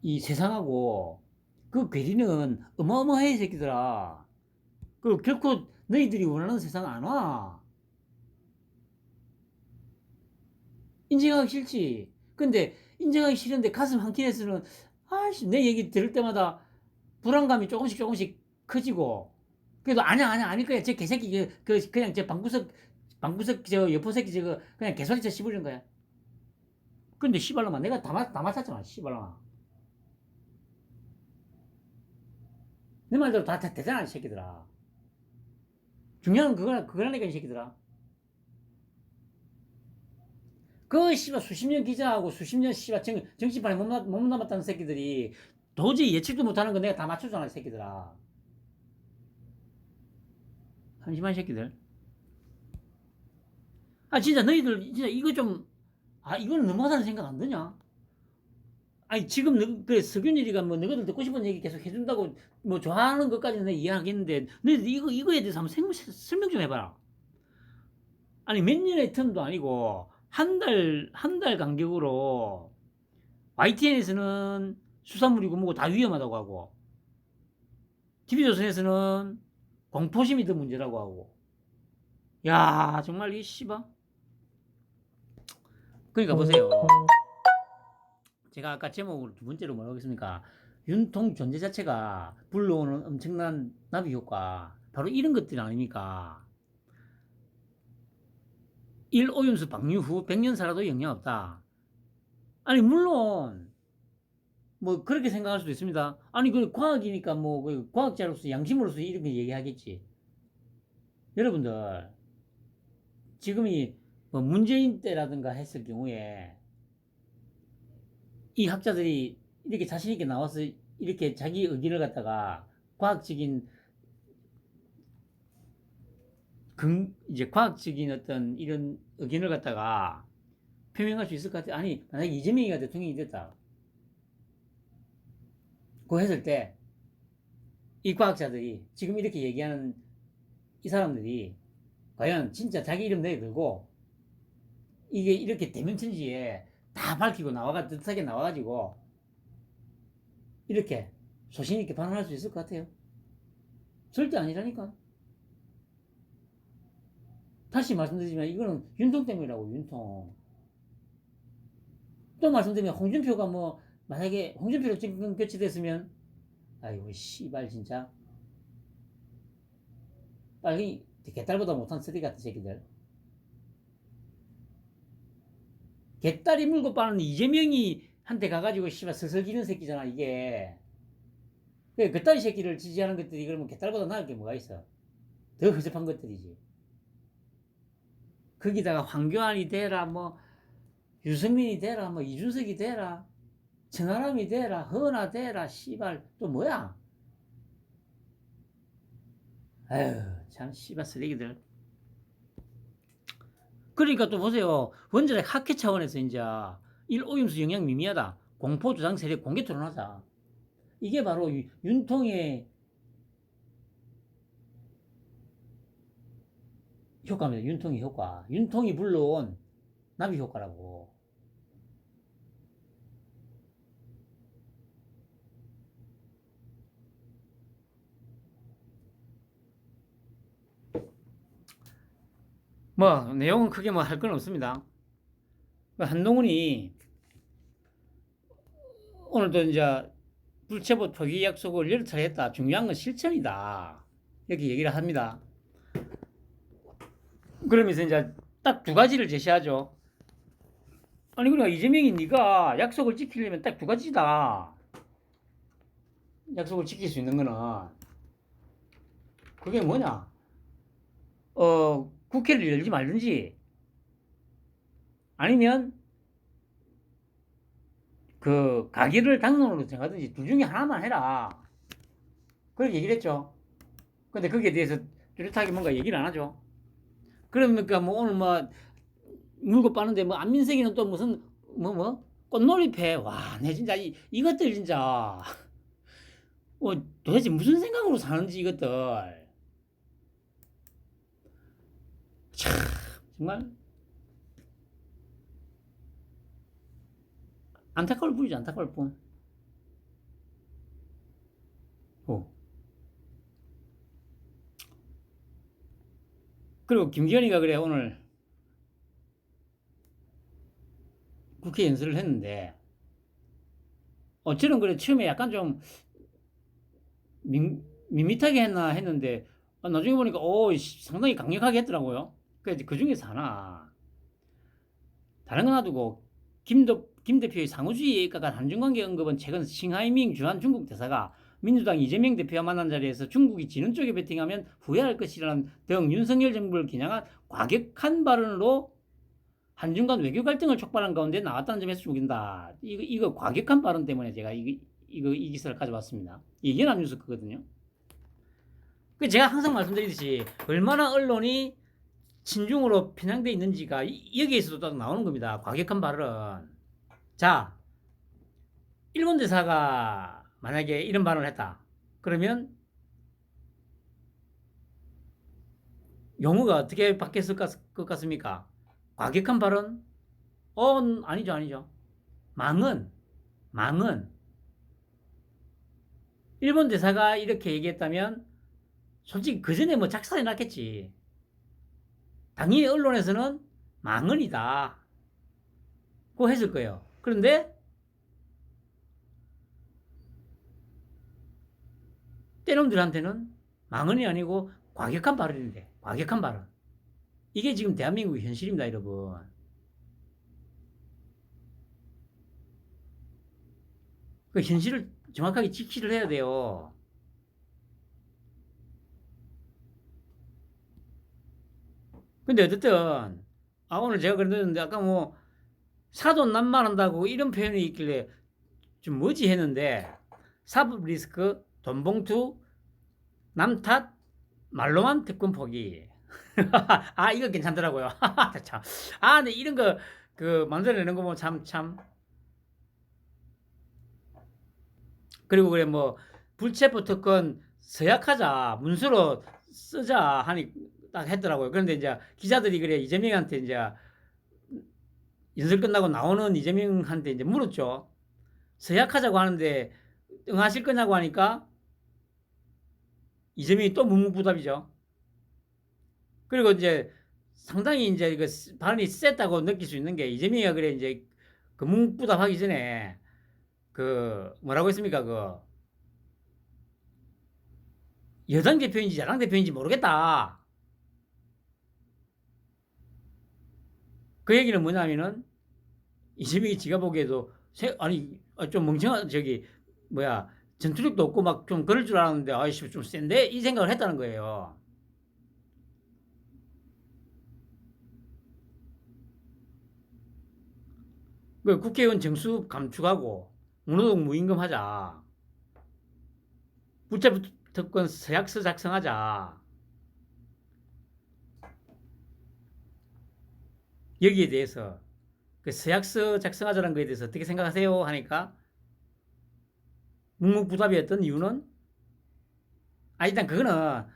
이 세상하고 그 괴리는 어마어마해, 새끼들아. 그 결코 너희들이 원하는 세상 안 와. 인정하기 싫지. 근데 인정하기 싫은데 가슴 한켠에서는 내 얘기 들을 때마다 불안감이 조금씩 커지고, 그래도 아닐 거야. 저 개새끼 그냥 저 방구석 저 여포 새끼 저거 그냥 개소리쳐 씹으려는 거야. 근데 씨발놈아, 내가 다 맞았잖아, 씨발놈아. 내 말대로 다 되잖아, 이 새끼들아. 중요한 건 그거라니까, 이 새끼들아. 씨발 수십 년 기자하고 수십 년 씨발 정치판에 못 남았다는 새끼들이 도저히 예측도 못하는 거 내가 다 맞춰주잖아, 이 새끼들아. 한심한 새끼들. 진짜 너희들 진짜 이거 좀, 이거는 너무하다는 생각 안 드냐? 지금 그래, 석윤일이가 뭐 너희들 듣고 싶은 얘기 계속 해준다고 뭐 좋아하는 것까지는 내가 이해하겠는데, 너희들 이거에 대해서 한번 설명 좀 해봐라. 몇 년의 텀도 아니고 한 달 간격으로 YTN에서는 수산물이고 뭐고 다 위험하다고 하고 TV조선에서는 공포심이 더 문제라고 하고, 야, 정말 이 씨발. 그러니까 보세요. 제가 아까 제목으로 두 번째로 뭐라고 했습니까? 윤통 존재 자체가 불러오는 엄청난 나비 효과. 바로 이런 것들 아닙니까? 1오윤수 방류 후 100년 살아도 영향 없다. 아니, 물론, 뭐, 그렇게 생각할 수도 있습니다. 아니, 그 과학이니까 뭐, 그 과학자로서 양심으로서 이렇게 얘기하겠지. 여러분들, 지금이 뭐 문재인 때라든가 했을 경우에 이 학자들이 이렇게 자신있게 나와서 이렇게 자기 의견을 갖다가 과학적인 이제 과학적인 어떤 이런 의견을 갖다가 표명할 수 있을 것 같아. 아니, 만약에 이재명이가 대통령이 됐다. 그거 했을 때, 이 과학자들이 지금 이렇게 얘기하는 이 사람들이 과연 진짜 자기 이름 내걸고 이게 이렇게 대면천지에 다 밝히고 뜻하게 나와가지고 이렇게 소신있게 반응할 수 있을 것 같아요. 절대 아니라니까. 다시 말씀드리지만 이거는 윤통 때문이라고, 윤통. 또 말씀드리면 홍준표가 뭐 만약에 홍준표로 정권 교체됐으면 아이고 씨발 진짜 빨리 개딸보다 못한 쓰레기 같은 새끼들. 개딸이 물고 빠는 이재명이 한테 가가지고 씨발 서서 기는 새끼잖아 이게. 그 딸이 새끼를 지지하는 것들이 그러면 개딸보다 나을 게 뭐가 있어. 더 허접한 것들이지. 거기다가 황교안이 되라 뭐 유승민이 되라 뭐 이준석이 되라 천하람이 되라 허나 되라 씨발 또 뭐야. 아유 참 씨발 쓰레기들. 그러니까 또 보세요. 원자력 학회 차원에서 이제 1오염수 영향 미미하다. 공포 주장 세력 공개 토론하자. 이게 바로 윤통의 효과입니다. 윤통의 효과. 윤통이 불러온 나비 효과라고. 뭐 내용은 크게 뭐 할 건 없습니다. 한동훈이 오늘도 이제 불체포 포기 약속을 여러 차례 했다. 중요한 건 실천이다. 이렇게 얘기를 합니다. 그러면서 이제 딱 두 가지를 제시하죠. 아니 그러니까 이재명이 네가 약속을 지키려면 딱 두 가지다. 약속을 지킬 수 있는 거는 그게 뭐냐? 국회를 열지 말든지 아니면 그 가기를 당론으로 정하든지 둘 중에 하나만 해라. 그렇게 얘기를 했죠. 근데 거기에 대해서 뚜렷하게 뭔가 얘기를 안 하죠. 그러니까 뭐 오늘 뭐 물고 빠는데 뭐 안민석이는 또 무슨 꽃놀이패. 와, 내 진짜 이것들 진짜 도대체 무슨 생각으로 사는지 이것들 참 정말 안타까울 뿐이지. 안타까울 뿐. 그리고 김기현이가 그래 오늘 국회 연설을 했는데 저는 그래 처음에 약간 좀 밋밋하게 했나 했는데 나중에 보니까 상당히 강력하게 했더라고요. 그 중에서 하나 다른 거 놔두고 김 대표의 상호주의에 가까운 한중관계 언급은 최근 싱하이밍 주한 중국 대사가 민주당 이재명 대표와 만난 자리에서 중국이 지는 쪽에 베팅하면 후회할 것이라는 등 윤석열 정부를 겨냥한 과격한 발언으로 한중 간 외교 갈등을 촉발한 가운데 나왔다는 점에서 죽인다. 이거 과격한 발언 때문에 제가 이 기사를 가져왔습니다. 이게 연합뉴스거든요. 제가 항상 말씀드리듯이 얼마나 언론이 친중으로 편향되어 있는지가 여기에서도 딱 나오는 겁니다. 과격한 발언. 자, 일본 대사가 만약에 이런 발언을 했다. 그러면 용어가 어떻게 바뀌었을 것 같습니까? 과격한 발언? 아니죠. 망은 일본 대사가 이렇게 얘기했다면 솔직히 그 전에 뭐 작살이 났겠지. 당연히 언론에서는 망언이다. 고 했을 거예요. 그런데 때놈들한테는 망언이 아니고 과격한 발언인데, 과격한 발언. 이게 지금 대한민국의 현실입니다, 여러분. 그 현실을 정확하게 직시를 해야 돼요. 근데 어쨌든, 오늘 제가 그랬는데, 아까 뭐, 사돈난만한다고 이런 표현이 있길래 좀 뭐지 했는데, 사법 리스크, 돈봉투, 남탓, 말로만 특권 포기. 이거 괜찮더라고요. 참. 근데 이런 거, 만들어내는 거 보면 참. 그리고 그래, 뭐, 불체포 특권 서약하자, 문서로 쓰자 하니 딱 했더라고요. 그런데 이제 기자들이 그래, 이재명한테 이제 연설 끝나고 나오는 이재명한테 이제 물었죠. 서약하자고 하는데 응하실 거냐고 하니까 이재명이 또 묵묵부답이죠. 그리고 이제 상당히 이제 그 발언이 셌다고 느낄 수 있는 게 이재명이가 그래 이제 그 묵묵부답하기 전에 그 뭐라고 했습니까? 그 여당 대표인지 야당 대표인지 모르겠다. 그 얘기는 뭐냐면은 이재명이 지가 보기에도 좀 멍청한 뭐야 전투력도 없고 막 좀 그럴 줄 알았는데 아이씨 좀 센데 이 생각을 했다는 거예요. 그 국회의원 정수 감축하고 무노동 무임금 하자. 부채 특권 서약서 작성하자. 여기에 대해서 그 서약서 작성하자는 거에 대해서 어떻게 생각하세요? 하니까 묵묵부답이었던 이유는 일단 그거는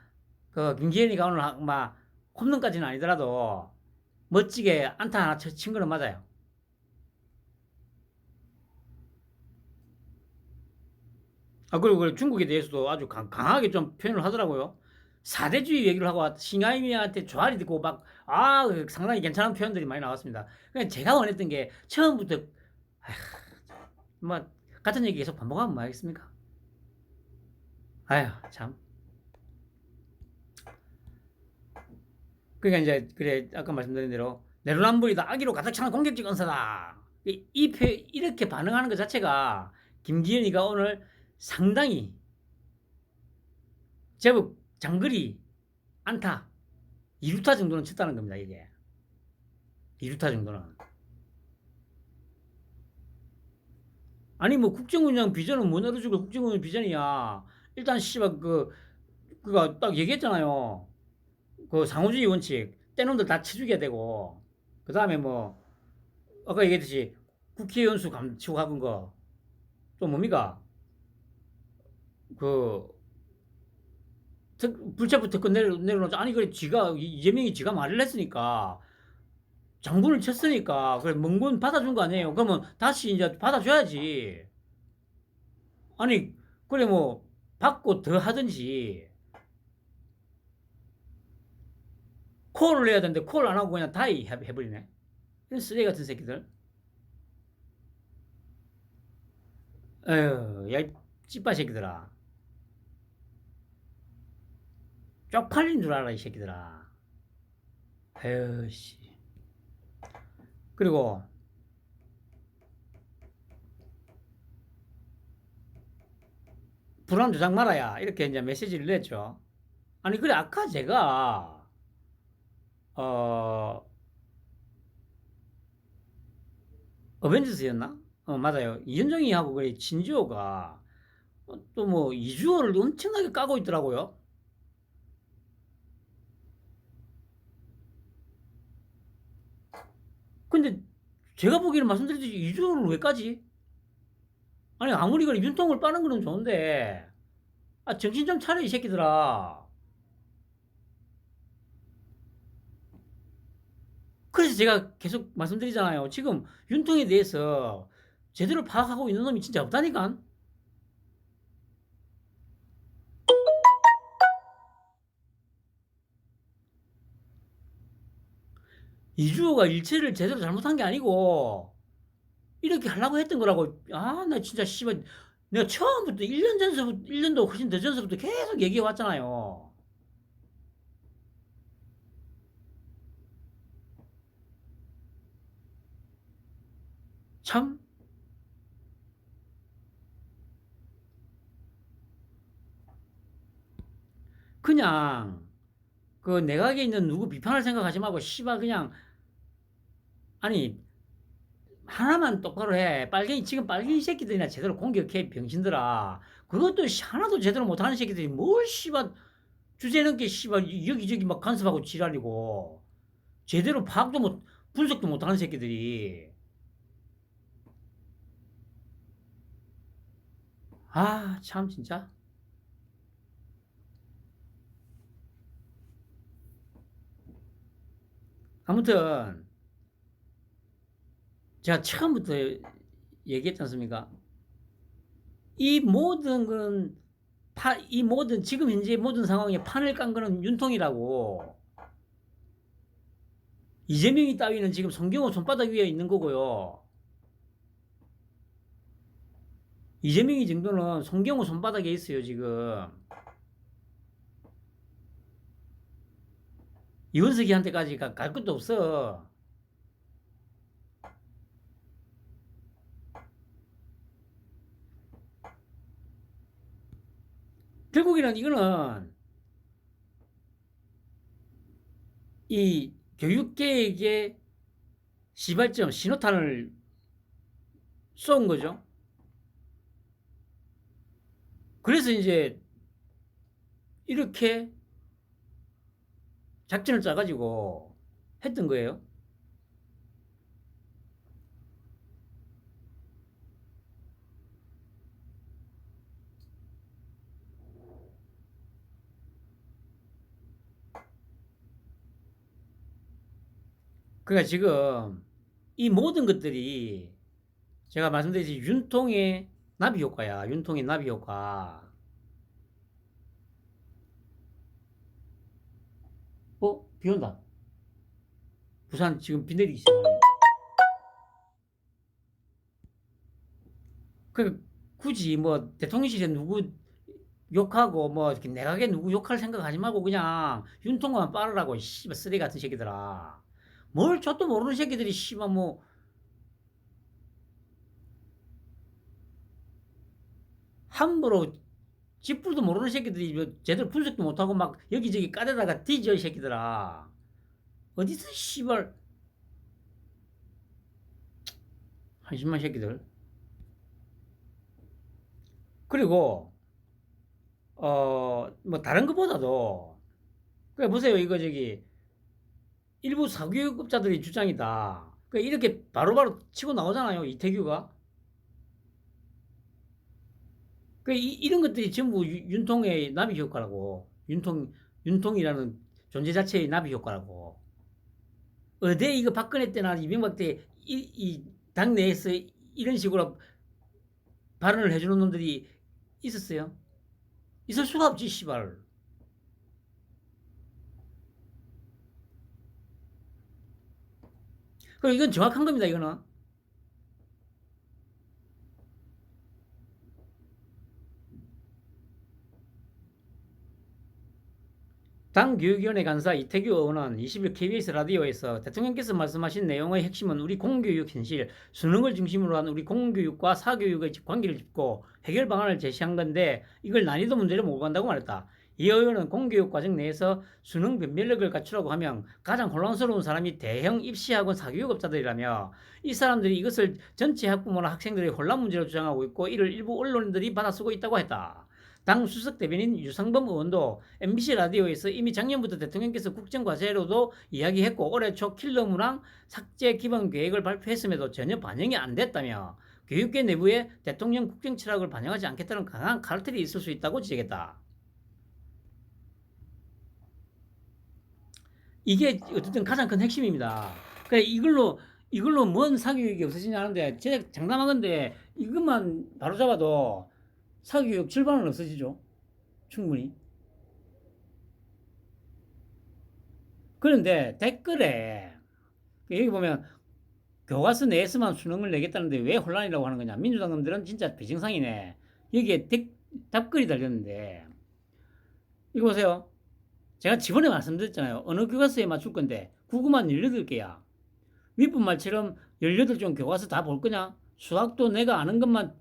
그 김기현이가 오늘 막 홈런까지는 아니더라도 멋지게 안타 하나 친 거는 맞아요. 그리고 중국에 대해서도 아주 강하게 좀 표현을 하더라고요. 사대주의 얘기를 하고 싱하이미한테 조아리 듣고 막 상당히 괜찮은 표현들이 많이 나왔습니다. 그냥 제가 원했던 게 처음부터 뭐 같은 얘기 계속 반복하면 뭐 하겠습니까? 참. 그러니까 이제 그래 아까 말씀드린 대로 내로남불이다 악의로 가득 차는 공격적 언사다. 이렇게 반응하는 것 자체가 김기현이가 오늘 상당히 제법 장거리 안타 2루타 정도는 쳤다는 겁니다. 이게 2루타 정도는. 아니 뭐 국정운영 비전은 못 열어주고 국정운영 비전이야. 일단 씨발 그가 딱 얘기했잖아요. 그 상호주의 원칙 떼놈들 다 쳐주게 되고 그 다음에 뭐 아까 얘기했듯이 국회의원 수 감축하는 거 또 뭡니까 그 불체포 특권 내려놓자. 아니 그래 이재명이 지가 말을 했으니까 장군을 쳤으니까 그래 멍군 받아준 거 아니에요. 그러면 다시 이제 받아줘야지. 아니 그래 뭐 받고 더 하든지 콜을 해야 되는데 콜 안 하고 그냥 다이 해버리네. 이런 쓰레기 같은 새끼들. 에휴, 야, 찌빠 새끼들아. 쪽팔린 줄 알아, 이 새끼들아. 에휴, 씨. 그리고, 불안 조작 말아야. 이렇게 이제 메시지를 냈죠. 아니, 그래, 아까 제가, 어, 어벤져스였나? 맞아요. 이현정이하고 그래, 진지호가 또 뭐, 이주호를 엄청나게 까고 있더라고요. 근데 제가 보기에는 말씀드렸듯이 이주호를 왜 까지? 아니, 아무리 그래, 윤통을 빠는 거는 좋은데, 정신 좀 차려, 이 새끼들아. 그래서 제가 계속 말씀드리잖아요. 지금 윤통에 대해서 제대로 파악하고 있는 놈이 진짜 없다니까. 이주호가 일체를 제대로 잘못한 게 아니고 이렇게 하려고 했던 거라고. 아, 나 진짜 씨발 내가 처음부터 1년 전서부터 1년도 훨씬 더 전서부터 계속 얘기해 왔잖아요. 참 그냥 그 내각에 있는 누구 비판할 생각하지 말고 씨발 그냥 아니 하나만 똑바로 해. 빨갱이 지금 빨갱이 새끼들이나 제대로 공격해 병신들아. 그것도 하나도 제대로 못하는 새끼들이 뭘 씨발 주제 넘게 씨발 여기저기 막 간섭하고 지랄이고 제대로 파악도 못 분석도 못하는 새끼들이. 아 참 진짜. 아무튼 제가 처음부터 얘기했지 않습니까? 이 모든 건 이 모든 지금 현재 모든 상황에 판을 깐 거는 윤통이라고. 이재명이 따위는 지금 송경호 손바닥 위에 있는 거고요. 이재명이 정도는 송경호 손바닥에 있어요 지금. 이원석이한테까지 갈 것도 없어. 결국에는 이거는 이 교육계에게 시발점 신호탄을 쏜 거죠. 그래서 이제 이렇게 작전을 짜가지고 했던 거예요. 그러니까 지금 이 모든 것들이 제가 말씀드렸듯이 윤통의 나비 효과야. 윤통의 나비 효과. 비 온다. 부산 지금 비 내리기 시작하네. 그 굳이 뭐 대통령실에 누구 욕하고 뭐 이렇게 내각에 누구 욕할 생각하지 말고 그냥 윤통만 빠르라고 씨발 쓰레기 같은 새끼들아. 뭘 저도 모르는 새끼들이 씨발 뭐 함부로 쥐뿔도 모르는 새끼들이 뭐 제대로 분석도 못하고 막 여기저기 까대다가 뒤져 이 새끼들아. 어디서 씨발 한심한 새끼들. 그리고 뭐 다른 것보다도 그래 보세요. 이거 저기 일부 사교육업자들이 주장이다. 그 이렇게 바로바로 치고 나오잖아요. 이태규가. 이런 것들이 전부 윤통의 나비 효과라고. 윤통이라는 존재 자체의 나비 효과라고. 어제 이거 박근혜 때나 이명박 때 이 당내에서 이런 식으로 발언을 해주는 놈들이 있었어요? 있을 수가 없지, 씨발. 그럼 이건 정확한 겁니다, 이거는. 당교육위원회 간사 이태규 의원은 20일 KBS 라디오에서 대통령께서 말씀하신 내용의 핵심은 우리 공교육 현실, 수능을 중심으로 한 우리 공교육과 사교육의 관계를 짚고 해결 방안을 제시한 건데 이걸 난이도 문제를 몰고 간다고 말했다. 이 의원은 공교육 과정 내에서 수능 변별력을 갖추라고 하면 가장 혼란스러운 사람이 대형 입시학원 사교육업자들이라며 이 사람들이 이것을 전체 학부모나 학생들의 혼란 문제로 주장하고 있고 이를 일부 언론들이 받아쓰고 있다고 했다. 당 수석 대변인 유상범 의원도 MBC 라디오에서 이미 작년부터 대통령께서 국정과제로도 이야기했고 올해 초 킬러 문항 삭제 기본 계획을 발표했음에도 전혀 반영이 안 됐다며 교육계 내부에 대통령 국정 철학을 반영하지 않겠다는 강한 카르텔이 있을 수 있다고 지적했다. 이게 어쨌든 가장 큰 핵심입니다. 그래 이걸로 뭔 사교육이 없어지냐는데 제가 장담한 건데 이것만 바로 잡아도 사교육 절반은 없어지죠. 충분히. 그런데 댓글에 여기 보면 교과서 내에서만 수능을 내겠다는데 왜 혼란이라고 하는 거냐. 민주당 놈들은 진짜 비정상이네. 여기에 답글이 달렸는데 이거 보세요. 제가 지번에 말씀드렸잖아요. 어느 교과서에 맞출 건데 국어만 18개야. 윗분 말처럼 18종 교과서 다 볼 거냐? 수학도 내가 아는 것만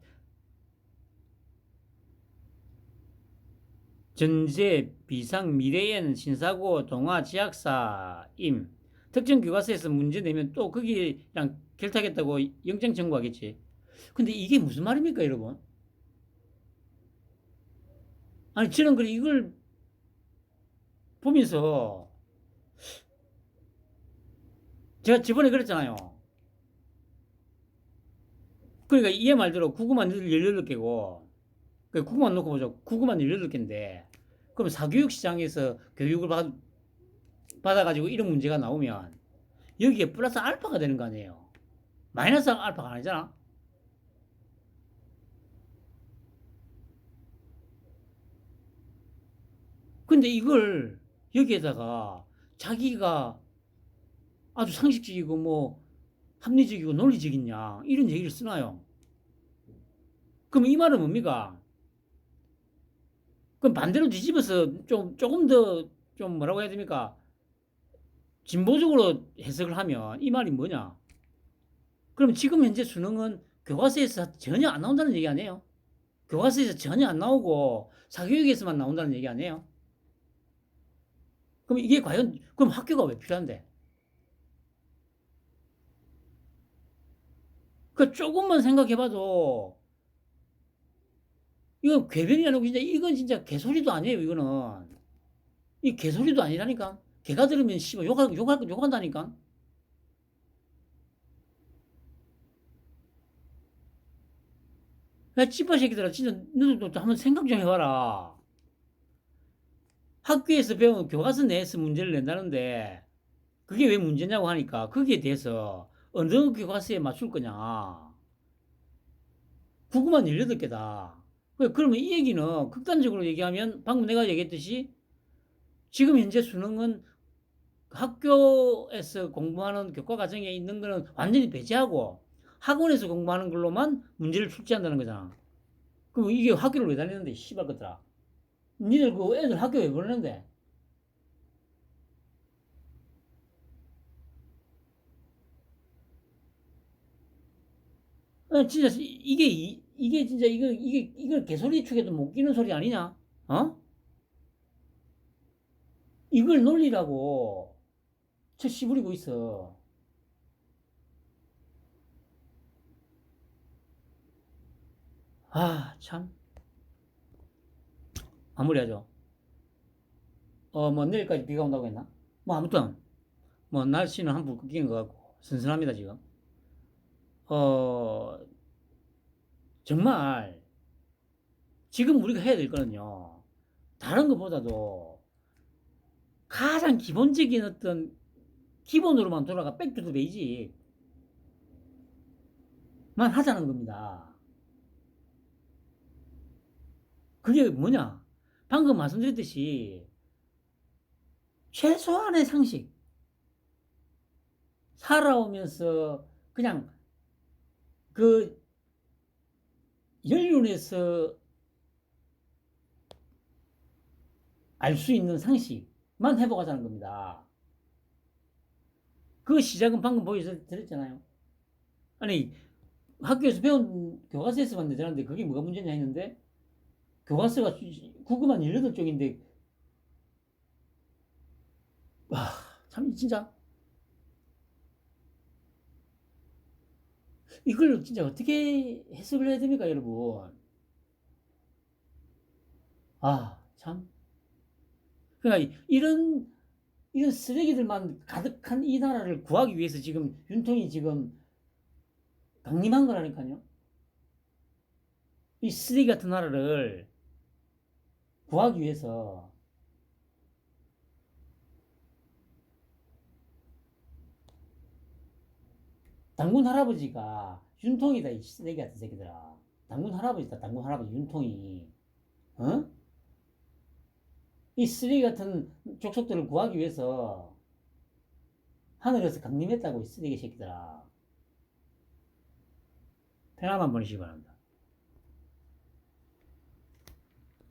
전제, 비상, 미래엔, 신사고, 동화, 지학사, 임. 특정 교과서에서 문제 내면 또 거기랑 결탁했다고 영장 청구하겠지. 근데 이게 무슨 말입니까, 여러분? 아니, 저는 그 이걸 보면서 제가 저번에 그랬잖아요. 그러니까 이해 말대로 국어만 18개고, 국어만 놓고 보죠. 국어만 18개인데, 그럼 사교육 시장에서 교육을 받아가지고 이런 문제가 나오면 여기에 플러스 알파가 되는 거 아니에요. 마이너스 알파가 아니잖아. 근데 이걸 여기에다가 자기가 아주 상식적이고 뭐 합리적이고 논리적이냐 이런 얘기를 쓰나요? 그럼 이 말은 뭡니까? 그럼 반대로 뒤집어서 조금 더 좀 뭐라고 해야 됩니까? 진보적으로 해석을 하면 이 말이 뭐냐? 그럼 지금 현재 수능은 교과서에서 전혀 안 나온다는 얘기 아니에요? 교과서에서 전혀 안 나오고 사교육에서만 나온다는 얘기 아니에요? 그럼 이게 과연 그럼 학교가 왜 필요한데? 그 조금만 생각해봐도 이건 궤변이 아니고 진짜 이건 진짜 개소리도 아니에요. 이거는 이 개소리도 아니라니까. 개가 들으면 씨발 욕한다니까. 야 찌빠 새끼들아 진짜 너도 한번 생각 좀 해봐라. 학교에서 배운 교과서 내에서 문제를 낸다는데 그게 왜 문제냐고 하니까 거기에 대해서 어느 교과서에 맞출 거냐. 국어만 18개다. 그러면 이 얘기는 극단적으로 얘기하면 방금 내가 얘기했듯이 지금 현재 수능은 학교에서 공부하는 교과 과정에 있는 거는 완전히 배제하고 학원에서 공부하는 걸로만 문제를 출제한다는 거잖아. 그럼 이게 학교를 왜 다니는데 씨발 것들아. 니들 그 애들 학교 왜 보내는데? 진짜 이게 진짜 이걸 개소리 축에도 못 끼는 소리 아니냐? 어? 이걸 논리라고 저 씨부리고 있어. 아, 참. 마무리하죠. 뭐 내일까지 비가 온다고 했나? 뭐 아무튼 뭐 날씨는 한풀 꺾이는 것 같고 선선합니다 지금. 어 정말 지금 우리가 해야 될 거는요. 다른 것보다도 가장 기본적인 어떤 기본으로만 돌아가 백투더 베이직만 하자는 겁니다. 그게 뭐냐? 방금 말씀드렸듯이 최소한의 상식 살아오면서 그냥 그 연륜에서 알 수 있는 상식만 회복하자는 겁니다. 그 시작은 방금 보여드렸잖아요. 아니 학교에서 배운 교과서에서만 내자는데 그게 뭐가 문제냐 했는데 교과서가 국어만 18쪽인데 와, 참 진짜 이걸 진짜 어떻게 해석을 해야 됩니까, 여러분? 아, 참. 그러니까 이런 쓰레기들만 가득한 이 나라를 구하기 위해서 지금 윤통이 지금 강림한 거라니까요. 이 쓰레기 같은 나라를 구하기 위해서 당군 할아버지가 윤통이다 이 쓰레기 같은 새끼들아. 당군 할아버지다 당군 할아버지 윤통이. 어? 이 쓰레기 같은 족속들을 구하기 위해서 하늘에서 강림했다고 이 쓰레기 새끼들아. 평안만 보내시기 바랍니다.